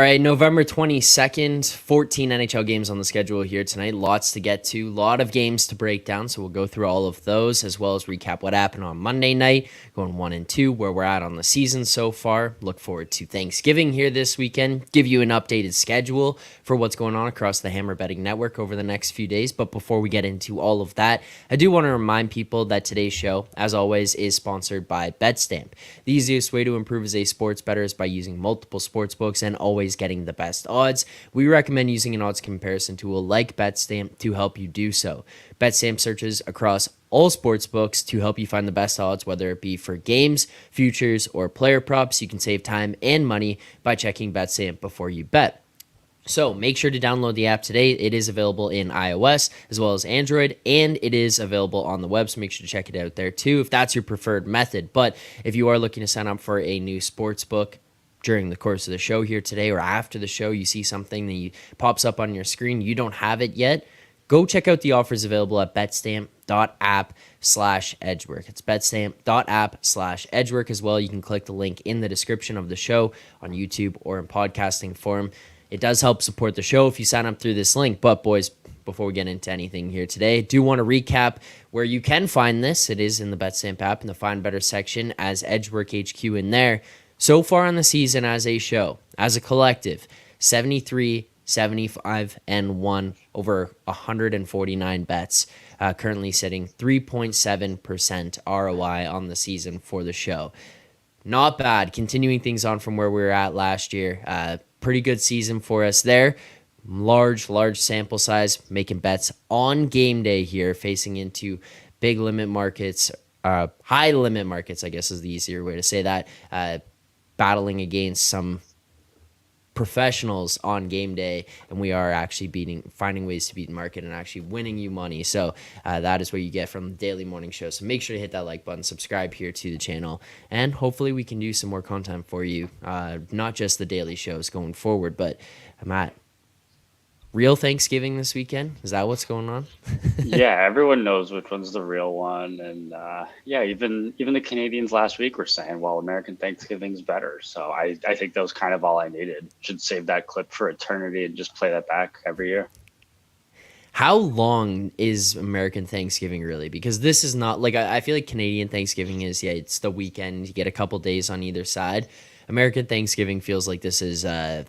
right, November 22nd, 14 NHL games on the schedule here tonight. Lots to get to, a lot of games to break down, so we'll go through all of those as well as recap what happened on Monday night, going 1 and 2, where we're at on the season so far. Look forward to Thanksgiving here this weekend, give you an updated schedule for what's going on across the Hammer Betting Network over the next few days. But before we get into all of that, I do want to remind people that today's show, as always, is sponsored by BetStamp. The easiest way to improve as a sports bettor is by using multiple sports books and always getting the best odds. We recommend using an odds comparison tool like BetStamp to help you do so. BetStamp searches across all sports books to help you find the best odds, whether it be for games, futures, or player props. You can save time and money by checking BetStamp before you bet. So make sure to download the app today. It is available in iOS as well as Android, and it is available on the web, so make sure to check it out there too if that's your preferred method. But if you are looking to sign up for a new sports book during the course of the show here today, or after the show, you see something that pops up on your screen, you don't have it yet, go check out the offers available at betstamp.app/edgework. It's betstamp.app/edgework as well. You can click the link in the description of the show on YouTube or in podcasting form. It does help support the show if you sign up through this link. But boys, before we get into anything here today, I do want to recap where you can find this. It is in the BetStamp app in the Find Better section as Edgework HQ in there. So far on the season as a show, as a collective, 73, 75, and 1 over 149 bets, currently sitting 3.7% ROI on the season for the show. Not bad. Continuing things on from where we were at last year. Pretty good season for us there. Large sample size, making bets on game day here, facing into big limit markets, high limit markets, I guess is the easier way to say that. Battling against some professionals on game day, and we are actually finding ways to beat the market and actually winning you money. So that is what you get from the daily morning show. So make sure to hit that like button, subscribe here to the channel, and hopefully we can do some more content for you. Not just the daily shows going forward, but I'm at real Thanksgiving this weekend. Is that what's going on? Yeah, everyone knows which one's the real one, and yeah, even the Canadians last week were saying, "Well, American Thanksgiving's better." So I think that was kind of all I needed. Should save that clip for eternity and just play that back every year. How long is American Thanksgiving really? Because this is not like I feel like Canadian Thanksgiving is, yeah, it's the weekend. You get a couple days on either side. American Thanksgiving feels like this is a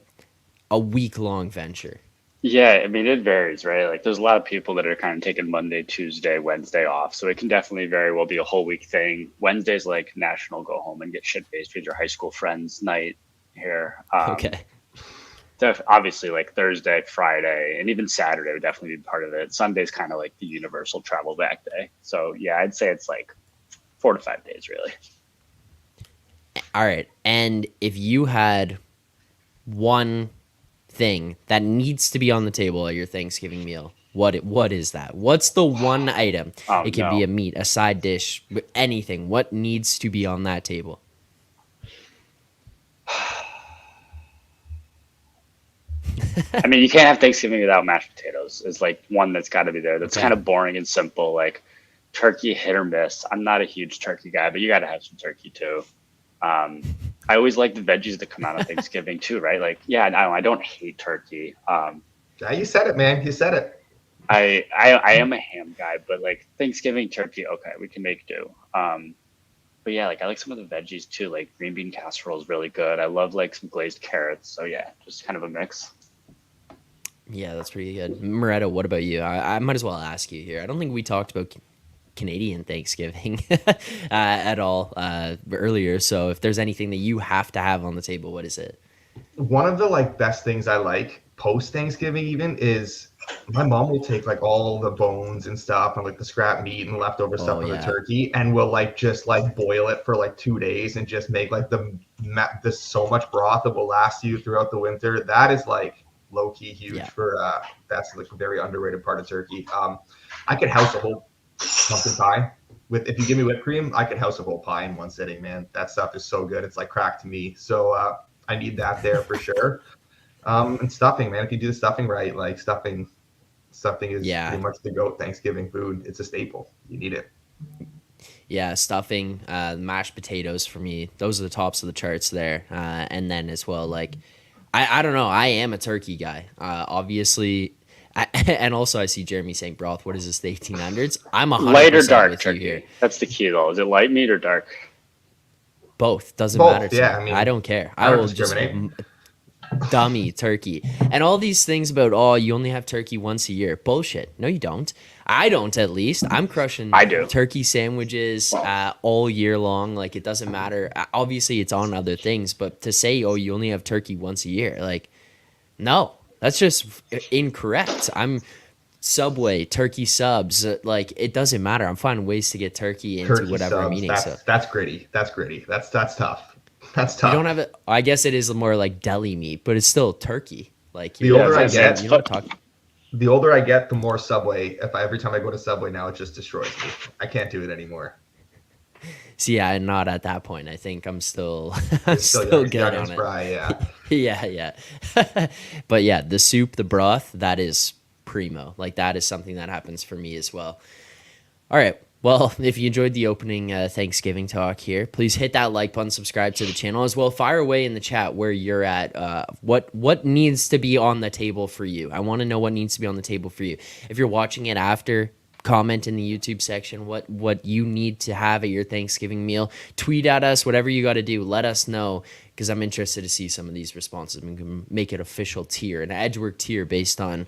week-long venture. Yeah, I mean, it varies, right? Like, there's a lot of people that are kind of taking Monday, Tuesday, Wednesday off. So it can definitely very well be a whole week thing. Wednesday's like national go home and get shit-faced with your high school friends night here. Okay. Obviously, like Thursday, Friday, and even Saturday would definitely be part of it. Sunday's kind of like the universal travel back day. So yeah, I'd say it's like 4 to 5 days, really. All right. And if you had one thing that needs to be on the table at your Thanksgiving meal, what is that? What's the one item? It can be a meat, a side dish, anything. What needs to be on that table? I mean, you can't have Thanksgiving without mashed potatoes. It's like one that's got to be there. That's kind of boring and simple. Like turkey, hit or miss. I'm not a huge turkey guy, but you got to have some turkey too. I always like the veggies that come out on Thanksgiving too, right? Like, yeah, I don't hate turkey. Yeah, you said it, man. You said it. I am a ham guy, but like Thanksgiving turkey, okay, we can make do. But yeah, like I like some of the veggies too. Like green bean casserole is really good. I love like some glazed carrots. So yeah, just kind of a mix. Yeah, that's pretty good. Moretto, what about you? I might as well ask you here. I don't think we talked about Canadian Thanksgiving at all earlier. So if there's anything that you have to have on the table, what is it? One of the like best things I like post Thanksgiving even is my mom will take like all the bones and stuff and like the scrap meat and leftover stuff from the turkey and will like just like boil it for like 2 days and just make like the so much broth that will last you throughout the winter. That is like low key huge for that's like a very underrated part of turkey. I could house a whole pumpkin pie with, if you give me whipped cream, I could house a whole pie in one sitting, man. That stuff is so good. It's like crack to me. So I need that there for sure. And stuffing, man. If you do the stuffing right, like stuffing is pretty much the GOAT Thanksgiving food. It's a staple. You need it. Yeah, stuffing, mashed potatoes for me. Those are the tops of the charts there. And then as well, like I don't know. I am a turkey guy. Obviously, and also I see Jeremy saying broth. What is this, the 1800s? I'm 100% Light or dark with turkey? you here. That's the key, though. Is it light meat or dark? Both doesn't Both, matter to yeah, me. I mean, I don't care. I I don't will just discriminate. dummy turkey and all these things about you only have turkey once a year. Bullshit. No, you don't. I don't. At least I'm crushing I do. turkey sandwiches all year long. Like it doesn't matter. Obviously, it's on other things, but to say you only have turkey once a year, like no, that's just incorrect. I'm Subway turkey subs. Like it doesn't matter. I'm finding ways to get turkey into Turkey whatever I'm subs. eating. So That's gritty. That's gritty. That's tough. That's you tough. don't have it. I guess it is more like deli meat, but it's still turkey. Like The older I it's get, you know, talk. the older I get, the more Subway. Every time I go to Subway now, it just destroys me. I can't do it anymore. See, yeah, I'm not at that point. I think I'm still, I'm It's still young, good young on and it. spry, yeah. Yeah. But yeah, the soup, the broth, that is primo. Like that is something that happens for me as well. All right. Well, if you enjoyed the opening Thanksgiving talk here, please hit that like button, subscribe to the channel as well. Fire away in the chat where you're at. What needs to be on the table for you? I want to know what needs to be on the table for you. If you're watching it after, comment in the YouTube section what you need to have at your Thanksgiving meal. Tweet at us, whatever you got to do. Let us know because I'm interested to see some of these responses. We can make it official tier, an Edgework tier based on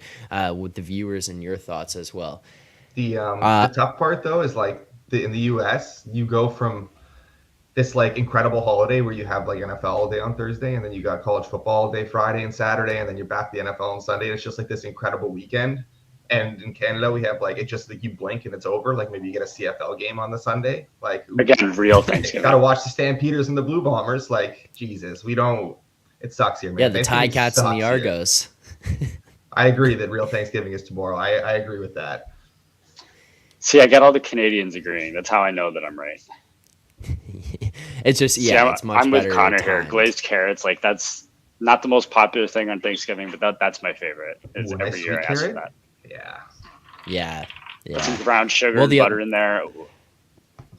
with the viewers and your thoughts as well. The tough part though is like in the US, you go from this like incredible holiday where you have like NFL all day on Thursday, and then you got college football all day Friday and Saturday, and then you're back to the NFL on Sunday. And it's just like this incredible weekend. And in Canada, we have like it just like you blink and it's over. Like maybe you get a CFL game on the Sunday. Like Again, real Thanksgiving. Got to watch the Stampeders and the Blue Bombers. Like Jesus, we don't. It sucks here, man. Yeah, the Ticats and the Argos. I agree that real Thanksgiving is tomorrow. I agree with that. See, I got all the Canadians agreeing. That's how I know that I'm right. It's just it's much I'm with better Connor timed. here. Glazed carrots, like that's not the most popular thing on Thanksgiving, but that's my favorite. Is every year I ask for that. Yeah. Put some brown sugar and butter in there. Ooh.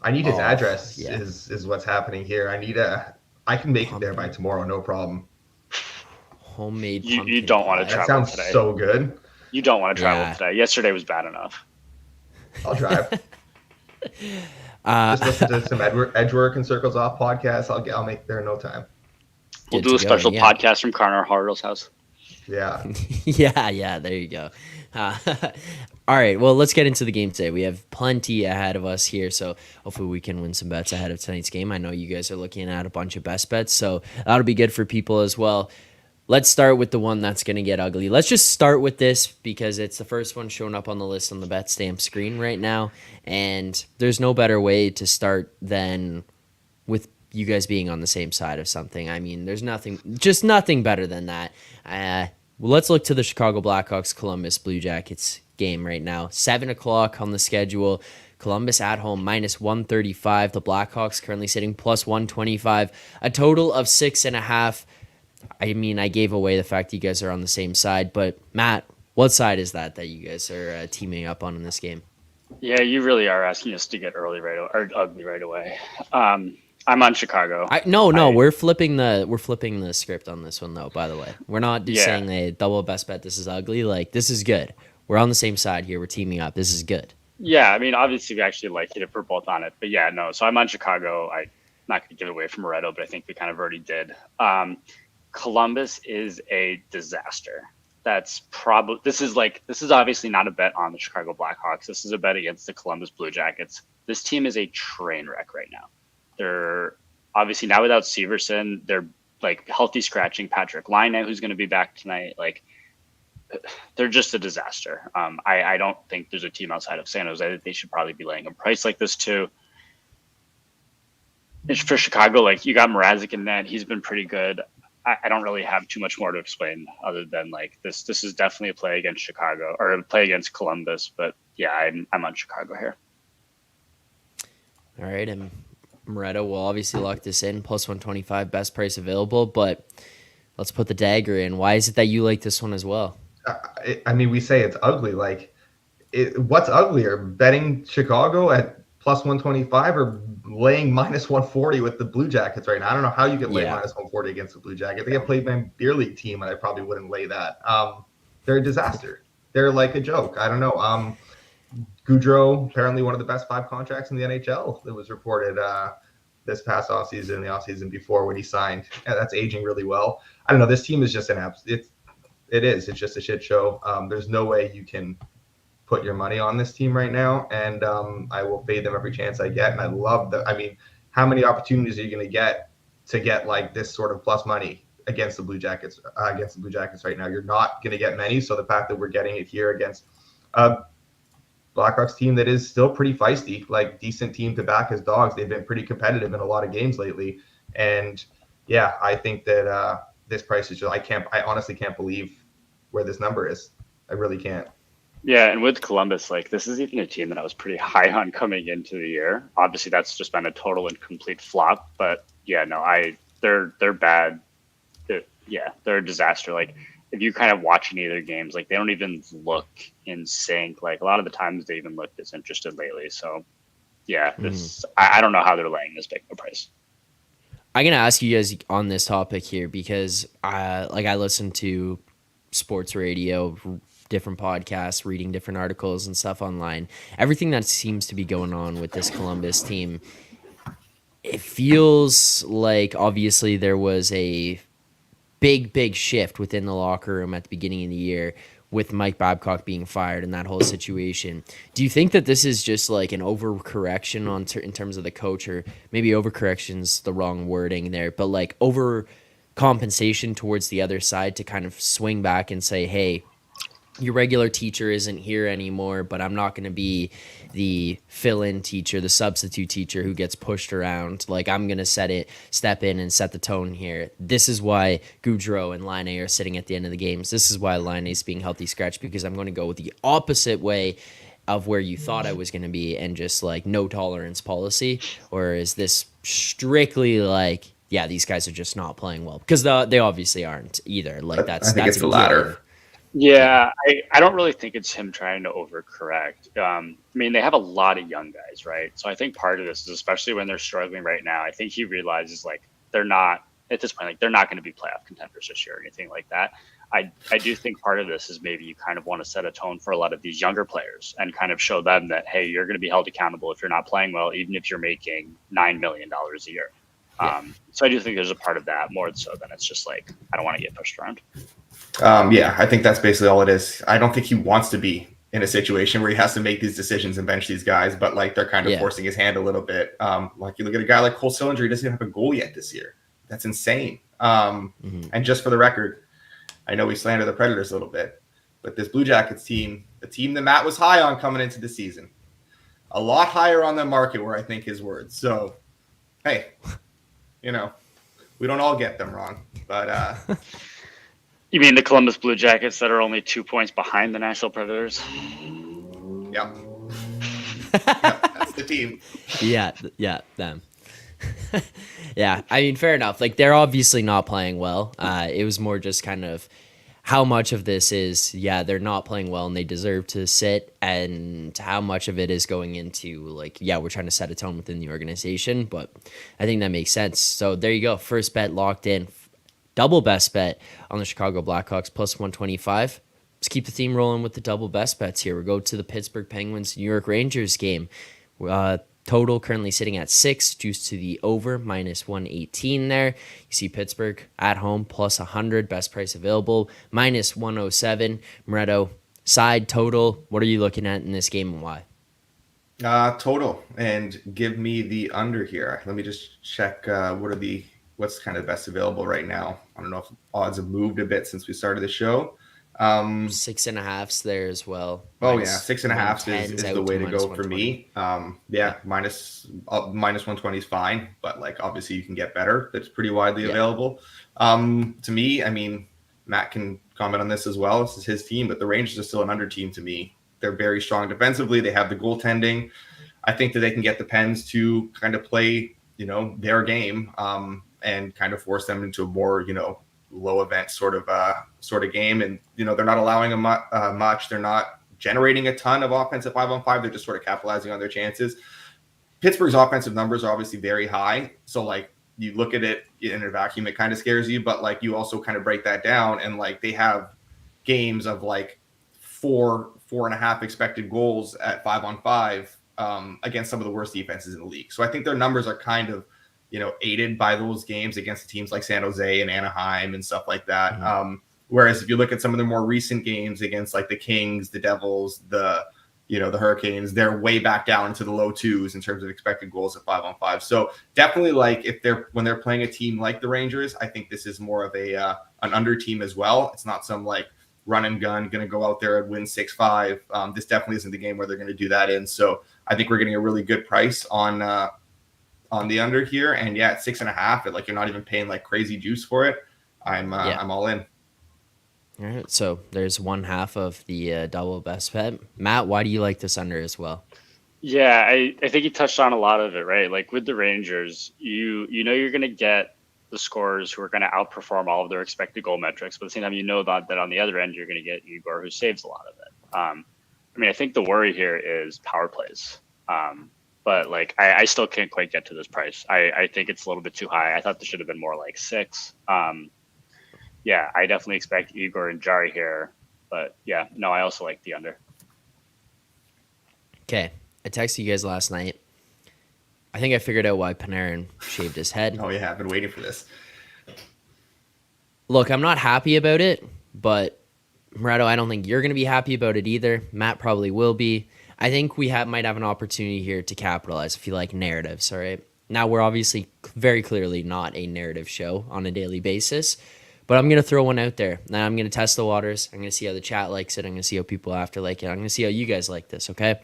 I need his address. Is what's happening here. I can make it there by tomorrow, no problem. Homemade. You don't want to That travel sounds today. so good. You don't want to travel today. Yesterday was bad enough. I'll drive. Just listen to some Edgework and Circles Off podcasts. I'll make there in no time. We'll do a special podcast from Connor Hartle's house. Yeah. yeah. There you go. All right. Well, let's get into the game today. We have plenty ahead of us here, so hopefully we can win some bets ahead of tonight's game. I know you guys are looking at a bunch of best bets, so that'll be good for people as well. Let's start with the one that's going to get ugly. Let's just start with this because it's the first one showing up on the list on the bet stamp screen right now, and there's no better way to start than with you guys being on the same side of something. I mean, there's nothing better than that. Well, let's look to the Chicago Blackhawks Columbus Blue Jackets game right now. 7 o'clock on the schedule. Columbus at home minus 135. The Blackhawks currently sitting plus 125. A total of 6.5. I mean, I gave away the fact that you guys are on the same side, but Matt, what side is that you guys are teaming up on in this game? Yeah, you really are asking us to get ugly right away. I'm on Chicago. We're flipping the script on this one though. By the way, we're not saying a double best bet. This is ugly. Like this is good. We're on the same side here. We're teaming up. This is good. Yeah, I mean, obviously we actually like it if we're both on it, but yeah, no. So I'm on Chicago. I'm not going to give it away from Moretto, but I think we kind of already did. Columbus is a disaster. This is obviously not a bet on the Chicago Blackhawks. This is a bet against the Columbus Blue Jackets. This team is a train wreck right now. They're obviously now without Severson. They're like healthy scratching Patrick Laine, who's going to be back tonight. Like they're just a disaster. I don't think there's a team outside of San Jose that they should probably be laying a price like this to. For Chicago, like you got Mrazek in net. He's been pretty good. I don't really have too much more to explain other than like this is definitely a play against Chicago or a play against Columbus. But yeah, I'm on Chicago here. All right, and Moretto will obviously lock this in, plus 125, best price available, but let's put the dagger in. Why is it that you like this one as well? I mean, we say it's ugly. Like, what's uglier, betting Chicago at plus 125 or laying minus 140 with the Blue Jackets right now. I don't know how you get lay minus 140 against the Blue Jackets. They get played by a beer league team, and I probably wouldn't lay that. They're a disaster. They're like a joke. I don't know. Goudreau, apparently one of the best 5 contracts in the NHL that was reported this past offseason and the offseason before when he signed. Yeah, that's aging really well. I don't know. This team is just it's just a shit show. There's no way you can put your money on this team right now, and I will fade them every chance I get. And I love how many opportunities are you going to get like this sort of plus money against the Blue Jackets right now? You're not going to get many. So the fact that we're getting it here against Blackhawks team that is still pretty feisty, like decent team to back as dogs. They've been pretty competitive in a lot of games lately. And yeah, I think that this price is just, I honestly can't believe where this number is. I really can't. Yeah, and with Columbus, like this is even a team that I was pretty high on coming into the year. Obviously, that's just been a total and complete flop. But yeah, no, they're bad. They're a disaster. Like if you kind of watch any of their games, like they don't even look in sync. Like a lot of the times they even look disinterested lately. So yeah, I don't know how they're laying this big of a price. I'm gonna ask you guys on this topic here because I listen to sports radio, different podcasts, reading different articles and stuff online. Everything that seems to be going on with this Columbus team, it feels like obviously there was a big shift within the locker room at the beginning of the year with Mike Babcock being fired and that whole situation. Do you think that this is just like an overcorrection in terms of the coach, or maybe overcorrection's the wrong wording there, but like overcompensation towards the other side to kind of swing back and say, hey, your regular teacher isn't here anymore, but I'm not going to be the fill-in teacher, the substitute teacher who gets pushed around. Like, I'm going to step in and set the tone here. This is why Goudreau and Laine are sitting at the end of the games. This is why Laine's being healthy scratched, because I'm going to go with the opposite way of where you thought I was going to be and just like no tolerance policy? Or is this strictly like, yeah, these guys are just not playing well? Because they obviously aren't either. Like I think it's the latter. Yeah, I don't really think it's him trying to overcorrect. I mean, they have a lot of young guys, right? So I think part of this is, especially when they're struggling right now, I think he realizes like they're not at this point, like they're not going to be playoff contenders this year or anything like that. I do think part of this is maybe you kind of want to set a tone for a lot of these younger players and kind of show them that, hey, you're going to be held accountable if you're not playing well, even if you're making $9 million a year. Yeah. So I do think there's a part of that more so than it's just like, I don't want to get pushed around. Yeah, I think that's basically all it is. I don't think he wants to be in a situation where he has to make these decisions and bench these guys, but like they're kind of forcing his hand a little bit. Like you look at a guy like Cole Sillinger, he doesn't even have a goal yet this year. That's insane. And just for the record, I know we slander the Predators a little bit, but this Blue Jackets team, the team that Matt was high on coming into the season, a lot higher on the market were, I think, his words. So, hey, we don't all get them wrong, but you mean the Columbus Blue Jackets that are only 2 points behind the Nashville Predators? Yep. That's the team. Yeah, them. Yeah, I mean, fair enough. Like, they're obviously not playing well. It was more just kind of how much of this is, they're not playing well and they deserve to sit, and how much of it is going into, like, we're trying to set a tone within the organization. But I think that makes sense. So there you go. First bet locked in. Double best bet on the Chicago Blackhawks, plus 125. Let's keep the theme rolling with the double best bets here. We'll go to the Pittsburgh Penguins New York Rangers game. Total currently sitting at 6, juice to the over, minus 118 there. You see Pittsburgh at home, plus 100, best price available, minus 107. Moretto, side total, what are you looking at in this game and why? Total, and give me the under here. Let me just check what's kind of best available right now. I don't know if odds have moved a bit since we started the show. 6.5's there as well. Oh yeah, 6.5 is the way to go for me. Minus 120 is fine, but like obviously you can get better. That's pretty widely available. To me, I mean, Matt can comment on this as well. This is his team, but the Rangers are still an under team to me. They're very strong defensively. They have the goaltending. I think that they can get the Pens to kind of play, their game, and kind of force them into a more, low event sort of game. And, they're not allowing them much. They're not generating a ton of offensive 5-on-5. They're just sort of capitalizing on their chances. Pittsburgh's offensive numbers are obviously very high. So like you look at it in a vacuum, it kind of scares you, but like you also kind of break that down and like they have games of like 4.5 expected goals at 5-on-5 against some of the worst defenses in the league. So I think their numbers are kind of, aided by those games against teams like San Jose and Anaheim and stuff like that. Mm-hmm. Whereas if you look at some of the more recent games against like the Kings, the Devils, the Hurricanes, they're way back down into the low 2s in terms of expected goals at 5-on-5. So definitely like when they're playing a team like the Rangers, I think this is more of an under team as well. It's not some like run and gun, going to go out there and win 6-5. This definitely isn't the game where they're going to do that in. So I think we're getting a really good price on the under here. And yeah, at 6.5, like you're not even paying like crazy juice for it. I'm all in. All right, so there's one half of the double best bet. Matt, why do you like this under as well? Yeah, I think you touched on a lot of it, right? Like with the Rangers, you know you're going to get the scorers who are going to outperform all of their expected goal metrics, but at the same time, you know that on the other end, you're going to get Igor, who saves a lot of it. I think the worry here is power plays. But like I still can't quite get to this price. I think it's a little bit too high. I thought this should have been more like 6. Yeah, I definitely expect Igor and Jari here. But yeah, no, I also like the under. Okay. I texted you guys last night. I think I figured out why Panarin shaved his head. Oh, yeah, I've been waiting for this. Look, I'm not happy about it, but Moretto, I don't think you're going to be happy about it either. Matt probably will be. I think we might have an opportunity here to capitalize if you like narratives, all right? Now, we're obviously very clearly not a narrative show on a daily basis, but I'm going to throw one out there. Now, I'm going to test the waters. I'm going to see how the chat likes it. I'm going to see how people after like it. I'm going to see how you guys like this, okay?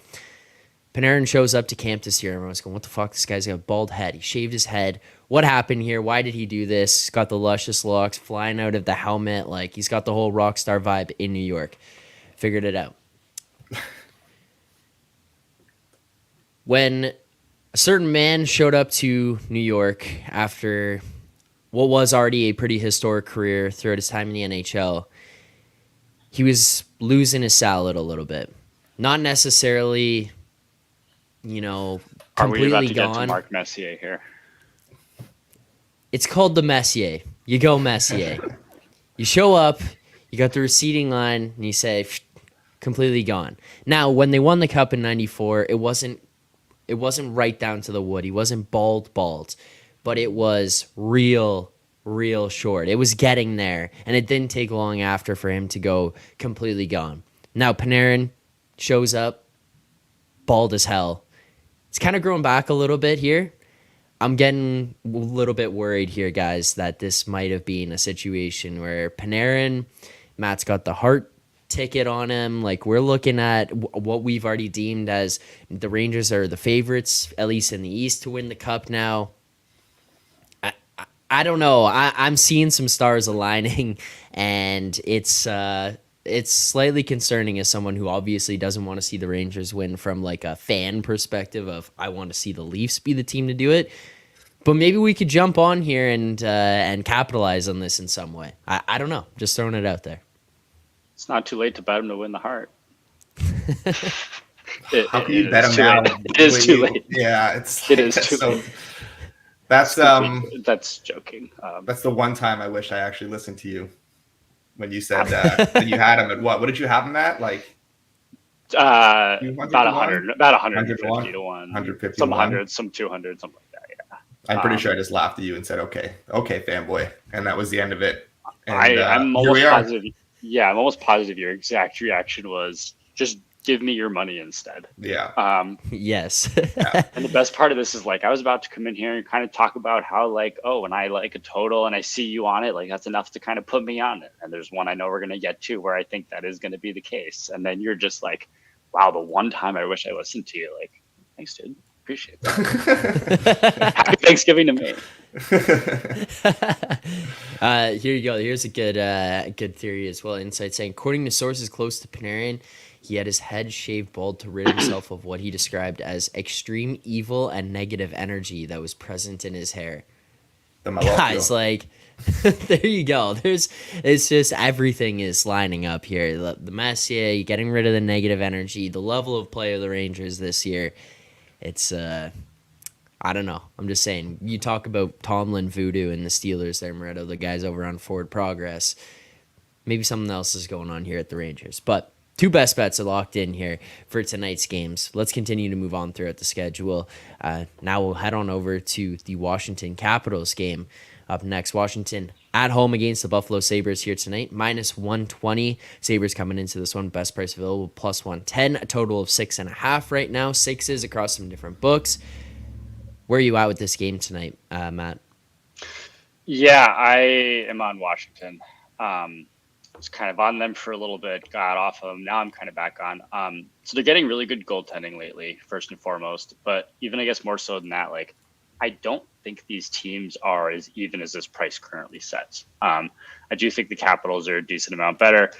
Panarin shows up to camp this year. Everyone's going, what the fuck? This guy's got a bald head. He shaved his head. What happened here? Why did he do this? He's got the luscious locks flying out of the helmet. Like, he's got the whole rock star vibe in New York. Figured it out. When a certain man showed up to New York after what was already a pretty historic career throughout his time in the NHL, he was losing his salad a little bit. Not necessarily, completely Are we about to gone. get to Mark Messier here? It's called the Messier. You go Messier. You show up, you got the receiving line, and you say, completely gone. Now, when they won the Cup in '94, it wasn't right down to the wood. He wasn't bald, but it was real short. It was getting there, and it didn't take long after for him to go completely gone. Now, Panarin shows up, bald as hell. It's kind of growing back a little bit here. I'm getting a little bit worried here, guys, that this might have been a situation where Panarin, Matt's got the heart ticket on him. Like, we're looking at what we've already deemed as the Rangers are the favorites, at least in the East, to win the Cup now. I don't know. I'm seeing some stars aligning, and it's slightly concerning as someone who obviously doesn't want to see the Rangers win from like a fan perspective of I want to see the Leafs be the team to do it. But maybe we could jump on here and capitalize on this in some way. I don't know. Just throwing it out there. It's not too late to bet him to win the Hart. How can you bet him now? It is too late. Yeah, it is too late. That's joking. That's the one time I wish I actually listened to you when you said that you had him at what? What did you have him at? Like about 100, about 150 to 1, 150, some 100, some 200, something like that. Yeah. I'm pretty sure I just laughed at you and said, "Okay, fanboy," and that was the end of it. And, I'm almost positive. Yeah, I'm almost positive your exact reaction was just give me your money instead. Yeah. Yes. Yeah. And the best part of this is like I was about to come in here and kind of talk about how like, oh, when I like a total and I see you on it, like that's enough to kind of put me on it. And there's one I know we're gonna get to where I think that is gonna be the case. And then you're just like, wow, the one time I wish I listened to you. Like, thanks, dude. Appreciate that. Happy Thanksgiving to me. Here you go. Here's a good theory as well. Insight saying, according to sources close to Panarin, he had his head shaved bald to rid himself of what he described as extreme evil and negative energy that was present in his hair. Guys, like, there you go. It's just everything is lining up here. The Messier, getting rid of the negative energy, the level of play of the Rangers this year. It's I don't know. I'm just saying. You talk about Tomlin voodoo and the Steelers there, Moretto, the guys over on Forward Progress. Maybe something else is going on here at the Rangers. But two best bets are locked in here for tonight's games. Let's continue to move on throughout the schedule. Now we'll head on over to the Washington Capitals game. Up next, Washington at home against the Buffalo Sabres here tonight. Minus 120. Sabres coming into this one. Best price available, plus 110. A total of 6.5 right now. Sixes across some different books. Where are you at with this game tonight, Matt? Yeah, I am on Washington. Was kind of on them for a little bit, got off of them. Now I'm kind of back on. So they're getting really good goaltending lately, first and foremost. But even I guess more so than that, like I don't think these teams are as even as this price currently sets. I do think the Capitals are a decent amount better.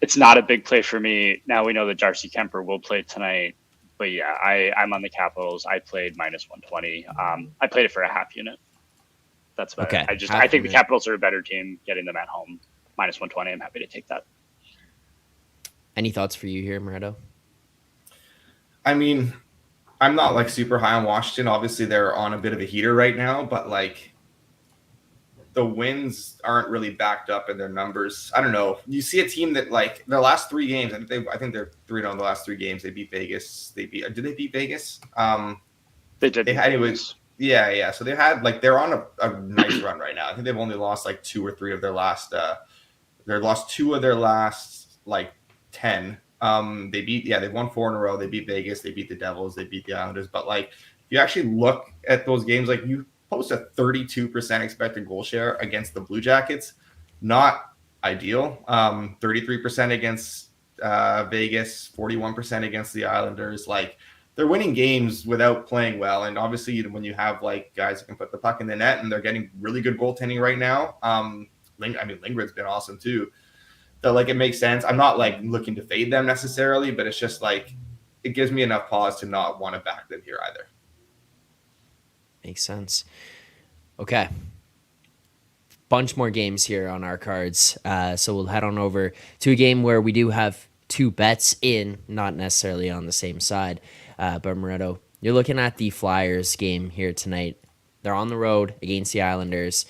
It's not a big play for me. Now we know that Darcy Kemper will play tonight. But yeah, I'm on the Capitals. I played minus 120. I played it for a half unit. That's about okay. it. I think the Capitals are a better team. Getting them at home, minus 120. I'm happy to take that. Any thoughts for you here, Moretto? I mean, I'm not like super high on Washington. Obviously, they're on a bit of a heater right now, but like the wins aren't really backed up in their numbers. I don't know. You see a team that like their last 3 games. I think they're 3-0 in the last 3 games. They beat Vegas. Did they beat Vegas? They did. Anyways. Yeah. So they had like they're on a nice run right now. I think they've only lost like 2 or 3 of their last. They lost 2 of their last like 10. They've won 4 in a row. They beat Vegas. They beat the Devils. They beat the Islanders. But like if you actually look at those games, like you post a 32% expected goal share against the Blue Jackets, not ideal. 33% against Vegas, 41% against the Islanders. Like they're winning games without playing well. And obviously when you have like guys who can put the puck in the net and they're getting really good goaltending right now. Lindgren's been awesome too. So like it makes sense. I'm not like looking to fade them necessarily, but it's just like it gives me enough pause to not want to back them here either. Makes sense. Okay. Bunch more games here on our cards. So we'll head on over to a game where we do have 2 bets in, not necessarily on the same side. But Moretto, you're looking at the Flyers game here tonight. They're on the road against the Islanders.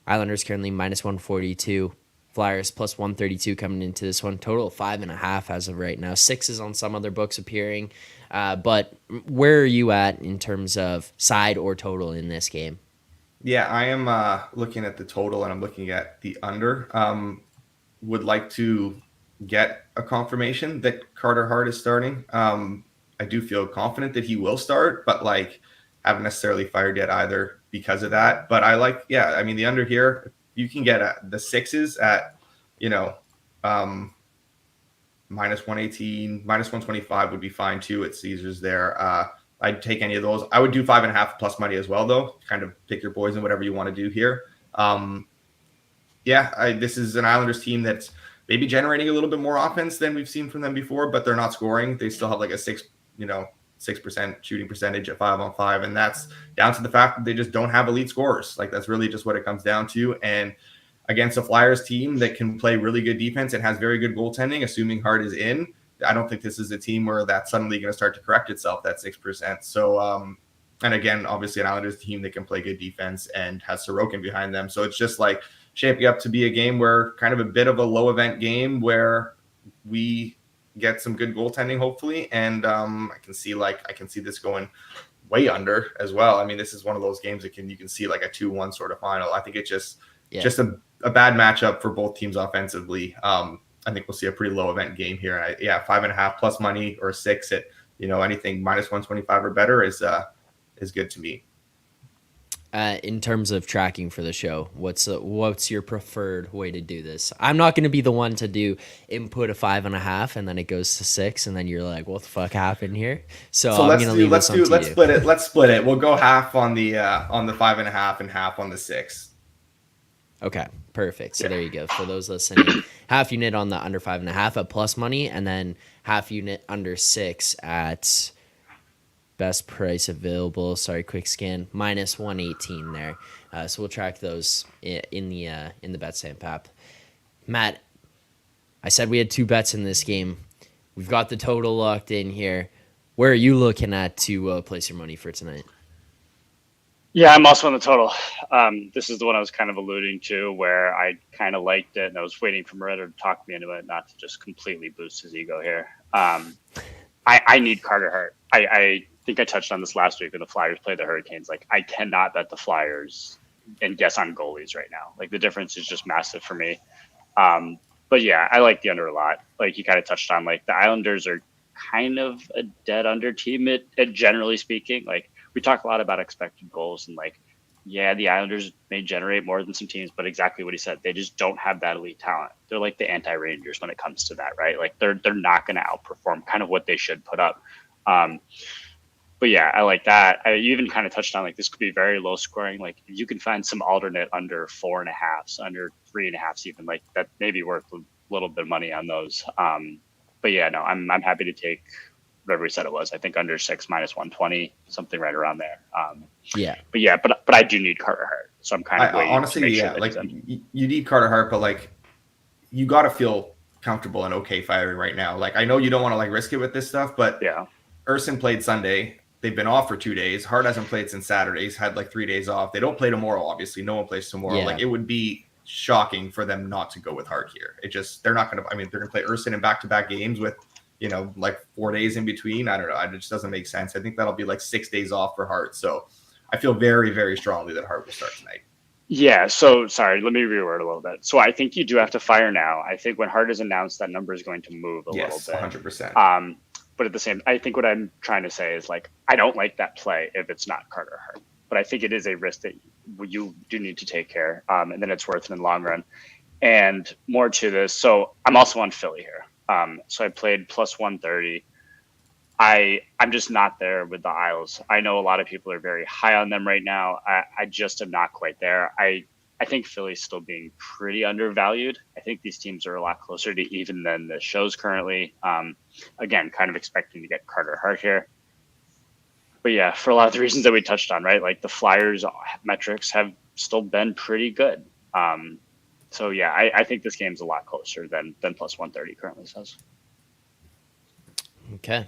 Islanders currently minus 142. Flyers plus 132 coming into this one. Total of 5.5 as of right now. 6 is on some other books appearing. But where are you at in terms of side or total in this game? Yeah, I am looking at the total and I'm looking at the under. Would like to get a confirmation that Carter Hart is starting. I do feel confident that he will start, but like haven't necessarily fired yet either because of that. But I like, the under here, you can get the 6s at, minus 118, minus 125 would be fine too at Caesars there. I'd take any of those. I would do 5.5 plus money as well, though. Kind of pick your poison, whatever you want to do here. This is an Islanders team that's maybe generating a little bit more offense than we've seen from them before, but they're not scoring. They still have like a 6% shooting percentage at 5-on-5, and that's down to the fact that they just don't have elite scorers. Like that's really just what it comes down to. And against a Flyers team that can play really good defense and has very good goaltending, assuming Hart is in, I don't think this is a team where that's suddenly going to start to correct itself, that 6%. So, and again, obviously an Islanders team that can play good defense and has Sorokin behind them. So it's just like shaping up to be a game where kind of a bit of a low event game where we get some good goaltending, hopefully. And I can see this going way under as well. I mean, this is one of those games that you can see like a 2-1 sort of final. I think it's just a bad matchup for both teams offensively. I think we'll see a pretty low event game here. 5.5 plus money or 6 at anything minus 125 or better is good to me. In terms of tracking for the show, what's your preferred way to do this? I'm not going to be the one to do input a 5.5 and then it goes to 6 and then you're like, what the fuck happened here? So I'm going to leave this up to you. Let's split it. We'll go half on the 5.5 and half on the 6. Okay, perfect. So there you go. For those listening, half unit on the under 5.5 at plus money, and then half unit under 6 at best price available. Sorry, quick scan minus 118 there. So we'll track those in the BetStamp app. Matt, I said we had 2 bets in this game. We've got the total locked in here. Where are you looking at to place your money for tonight? Yeah, I'm also on the total. This is the one I was kind of alluding to where I kind of liked it and I was waiting for Moretto to talk me into it, not to just completely boost his ego here. I need Carter Hart. I think I touched on this last week when the Flyers played the Hurricanes. Like, I cannot bet the Flyers and guess on goalies right now. Like, the difference is just massive for me. But yeah, I like the under a lot. Like you kind of touched on, like the Islanders are kind of a dead under team it generally speaking. Like we talk a lot about expected goals and like, yeah, the Islanders may generate more than some teams, but exactly what he said, they just don't have that elite talent. They're like the anti-Rangers when it comes to that, right? Like they're not going to outperform kind of what they should put up. But yeah, I like that. You even kind of touched on like this could be very low scoring. Like if you can find some alternate under 4.5s, under 3.5s, even like that, maybe worth a little bit of money on those. But yeah, no, I'm happy to take whatever we said it was. I think under 6 minus 120, something right around there. But I do need Carter Hart, so I'm kind of waiting. Honestly, yeah, sure like you need Carter Hart, but like you got to feel comfortable and okay firing right now. Like I know you don't want to like risk it with this stuff, but yeah, Urson played Sunday. They've been off for 2 days. Hart hasn't played since Saturday. He's had like 3 days off. They don't play tomorrow, obviously. No one plays tomorrow. Yeah. Like it would be shocking for them not to go with Hart here. They're not going to, I mean, they're going to play Urson in back-to-back games with, you know, like 4 days in between. I don't know. It just doesn't make sense. I think that'll be like 6 days off for Hart. So I feel very, very strongly that Hart will start tonight. Yeah. So sorry, let me reword a little bit. So I think you do have to fire now. I think when Hart is announced, that number is going to move a little bit. 100%. But at the same, I think what I'm trying to say is like, I don't like that play if it's not Carter Hart, but I think it is a risk that you do need to take care. And then it's worth it in the long run. And more to this. So I'm also on Philly here. So I played plus 130. I'm just not there with the Isles. I know a lot of people are very high on them right now. I just am not quite there. I think Philly's still being pretty undervalued. I think these teams are a lot closer to even than the shows currently. Again, kind of expecting to get Carter Hart here. But yeah, for a lot of the reasons that we touched on, right? Like the Flyers metrics have still been pretty good. So yeah, I think this game's a lot closer than plus 130 currently says. Okay.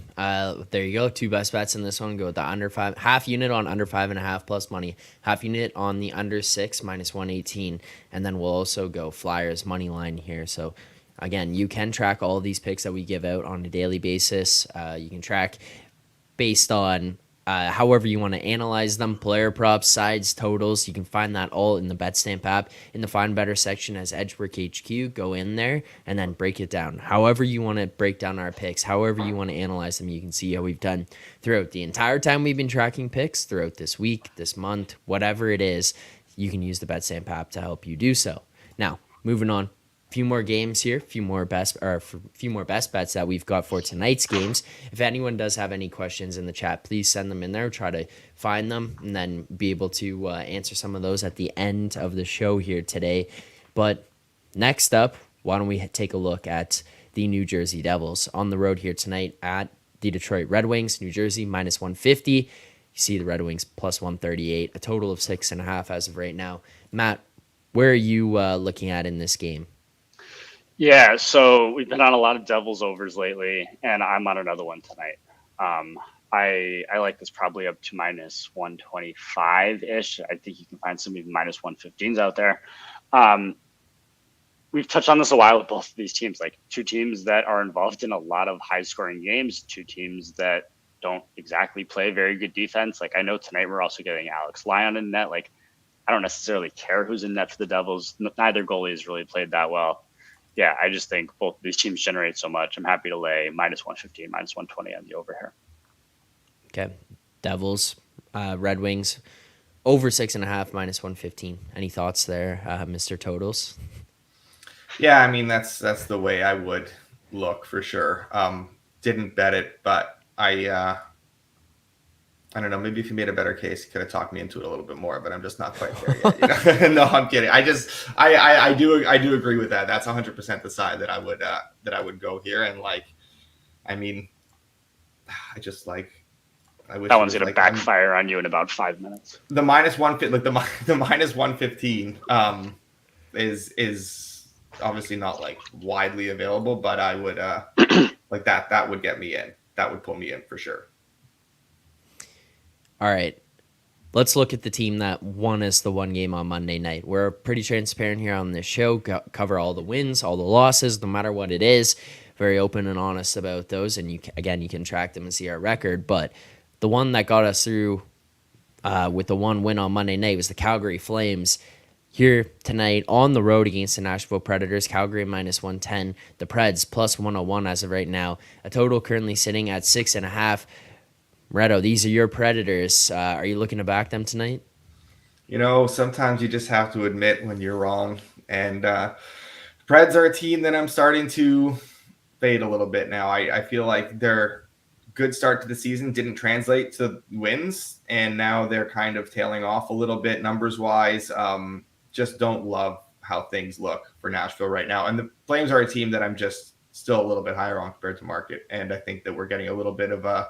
There you go. 2 best bets in this one. Go with the under 5, half unit on under 5.5 plus money, half unit on the under 6 minus 118. And then we'll also go Flyers money line here. So again, you can track all of these picks that we give out on a daily basis. You can track based on however you want to analyze them, player props, sides, totals. You can find that all in the BetStamp app. In the Find Better section as Edgework HQ, go in there and then break it down. However you want to break down our picks, however you want to analyze them, you can see how we've done throughout the entire time we've been tracking picks, throughout this week, this month, whatever it is, you can use the BetStamp app to help you do so. Now, moving on. Few more games here, few more best bets that we've got for tonight's games. If anyone does have any questions in the chat, please send them in there. Try to find them and then be able to answer some of those at the end of the show here today. But next up, why don't we take a look at the New Jersey Devils on the road here tonight at the Detroit Red Wings, New Jersey minus 150. You see the Red Wings plus 138, a total of 6.5 as of right now. Matt, where are you looking at in this game? Yeah, so we've been on a lot of Devils overs lately, and I'm on another one tonight. I like this probably up to minus 125-ish. I think you can find some even minus 115s out there. We've touched on this a while with both of these teams, like 2 teams that are involved in a lot of high-scoring games, 2 teams that don't exactly play very good defense. Like I know tonight we're also getting Alex Lyon in net. Like I don't necessarily care who's in net for the Devils. Neither goalie has really played that well. Yeah, I just think both of these teams generate so much. I'm happy to lay minus 115, minus 120 on the over here. Okay. Devils, Red Wings, over 6.5, minus 115. Any thoughts there, Mr. Totals? Yeah, I mean, that's the way I would look for sure. Didn't bet it, but I don't know. Maybe if you made a better case, you could have talked me into it a little bit more, but I'm just not quite there yet. You know? No, I'm kidding. I do agree with that. That's 100% the side that I would go here. And like, I mean, I wish that one's gonna backfire on you in about 5 minutes. The minus 150, like the minus 115, is obviously not like widely available, but I would like that would get me in. That would pull me in for sure. All right. let's look at the team that won us the one game on Monday night. We're pretty transparent here on this show, cover all the wins, all the losses, no matter what it is. Very open and honest about those. And you can track them and see our record. But the one that got us through with the one win on Monday night was the Calgary Flames. Here tonight on the road against the Nashville Predators, Calgary minus 110, the Preds plus 101 as of right now. A total currently sitting at 6.5. Moretto, these are your Predators. Are you looking to back them tonight? Sometimes you just have to admit when you're wrong. And Preds are a team that I'm starting to fade a little bit now. I feel like their good start to the season didn't translate to wins, and now they're kind of tailing off a little bit numbers-wise. Just don't love how things look for Nashville right now. And the Flames are a team that I'm just still a little bit higher on compared to market. And I think that we're getting a little bit of a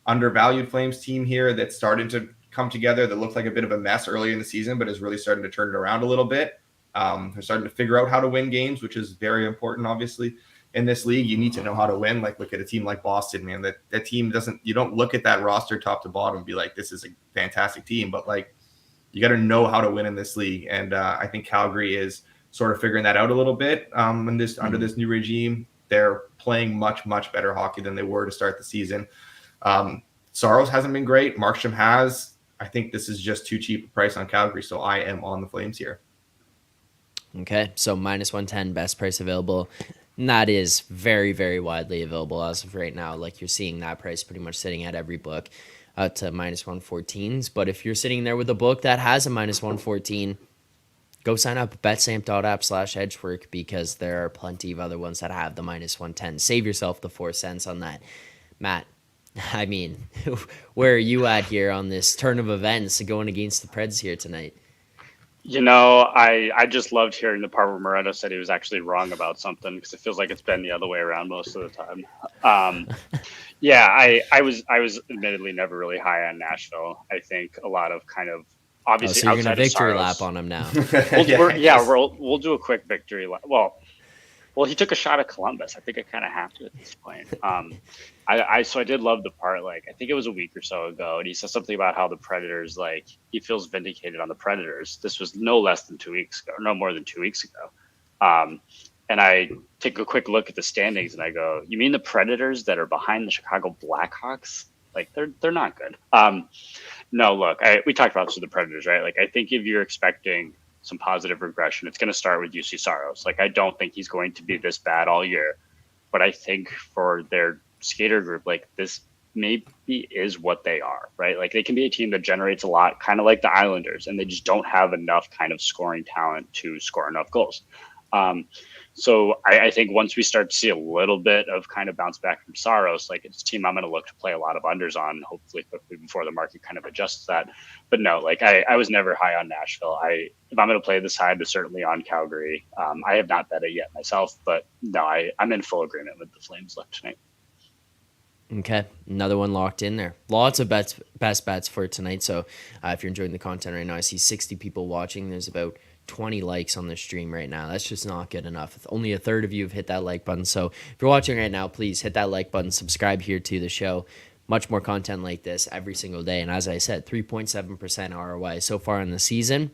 undervalued Flames team here that's starting to come together, that looked like a bit of a mess early in the season, but is really starting to turn it around a little bit. They're starting to figure out how to win games, which is very important, obviously. In this league, you need to know how to win. Like, look at a team like Boston, man. That team you don't look at that roster top to bottom and be like, this is a fantastic team. But, like, you got to know how to win in this league. And I think Calgary is sort of figuring that out a little bit under this new regime. They're playing much, much better hockey than they were to start the season. Saros hasn't been great. Markstrom has. I think this is just too cheap a price on Calgary, so I am on the Flames here. Okay, so minus 110, best price available. And that is very, very widely available as of right now. Like, you're seeing that price pretty much sitting at every book to minus 114s. But if you're sitting there with a book that has a minus 114, go sign up at betsamp.app/edgework, because there are plenty of other ones that have the minus 110. Save yourself the 4 cents on that. Matt, I mean, where are you at here on this turn of events going against the Preds here tonight? I just loved hearing the part where Moretto said he was actually wrong about something, because it feels like it's been the other way around most of the time. I was admittly never really high on Nashville. I think a lot of kind of obviously so you're outside gonna victory of lap on him now. We'll do a quick victory lap. Well, he took a shot at Columbus. I think I kind of have to at this point. So I did love the part, like, I think it was a week or so ago, and he said something about how the Predators, like, he feels vindicated on the Predators. This was no less than 2 weeks ago, or no more than 2 weeks ago. And I take a quick look at the standings and I go, you mean the Predators that are behind the Chicago Blackhawks? Like, they're not good. No, look, we talked about this with the Predators, right? Like, I think if you're expecting some positive regression, it's going to start with UC Saros. Like, I don't think he's going to be this bad all year, but I think for their skater group, like, this maybe is what they are, right? Like, they can be a team that generates a lot, kind of like the Islanders, and they just don't have enough kind of scoring talent to score enough goals. So I think once we start to see a little bit of kind of bounce back from Saros, like, it's a team I'm going to look to play a lot of unders on, hopefully quickly before the market kind of adjusts that. But no, like, I was never high on Nashville. If I'm going to play the side, it's certainly on Calgary. I have not bet it yet myself, but no, I'm in full agreement with the Flames left tonight. Okay, another one locked in there. Lots of best bets for tonight. So if you're enjoying the content right now, I see 60 people watching. There's about 20 likes on the stream right now. That's just not good enough. Only a third of you have hit that like button. So if you're watching right now, please hit that like button, subscribe here to the show. Much more content like this every single day. And as I said, 3.7% ROI so far in the season.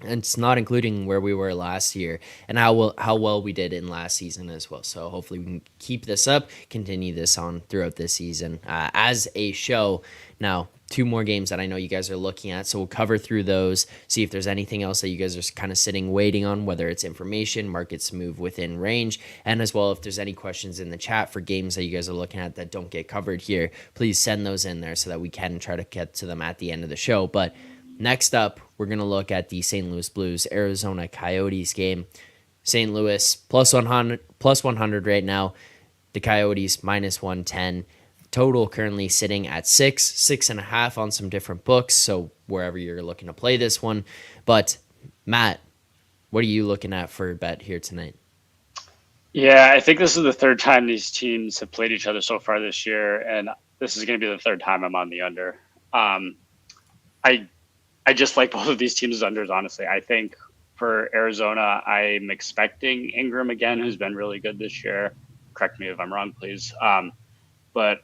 And it's not including where we were last year and how well we did in last season as well. So hopefully we can keep this up, continue this on throughout this season as a show. Now, 2 more games that I know you guys are looking at, so we'll cover through those, see if there's anything else that you guys are kind of sitting waiting on, whether it's information, markets move within range, and as well if there's any questions in the chat for games that you guys are looking at that don't get covered here, please send those in there so that we can try to get to them at the end of the show. But next up, we're going to look at the St. Louis Blues, Arizona Coyotes game. St. Louis plus 100 right now. The Coyotes minus 110. Total currently sitting at 6.5 on some different books. So wherever you're looking to play this one. But Matt, what are you looking at for a bet here tonight? Yeah, I think this is the third time these teams have played each other so far this year. And this is going to be the third time I'm on the under. I just like both of these teams' unders, honestly. I think for Arizona, I'm expecting Ingram again, who's been really good this year. Correct me if I'm wrong, please. But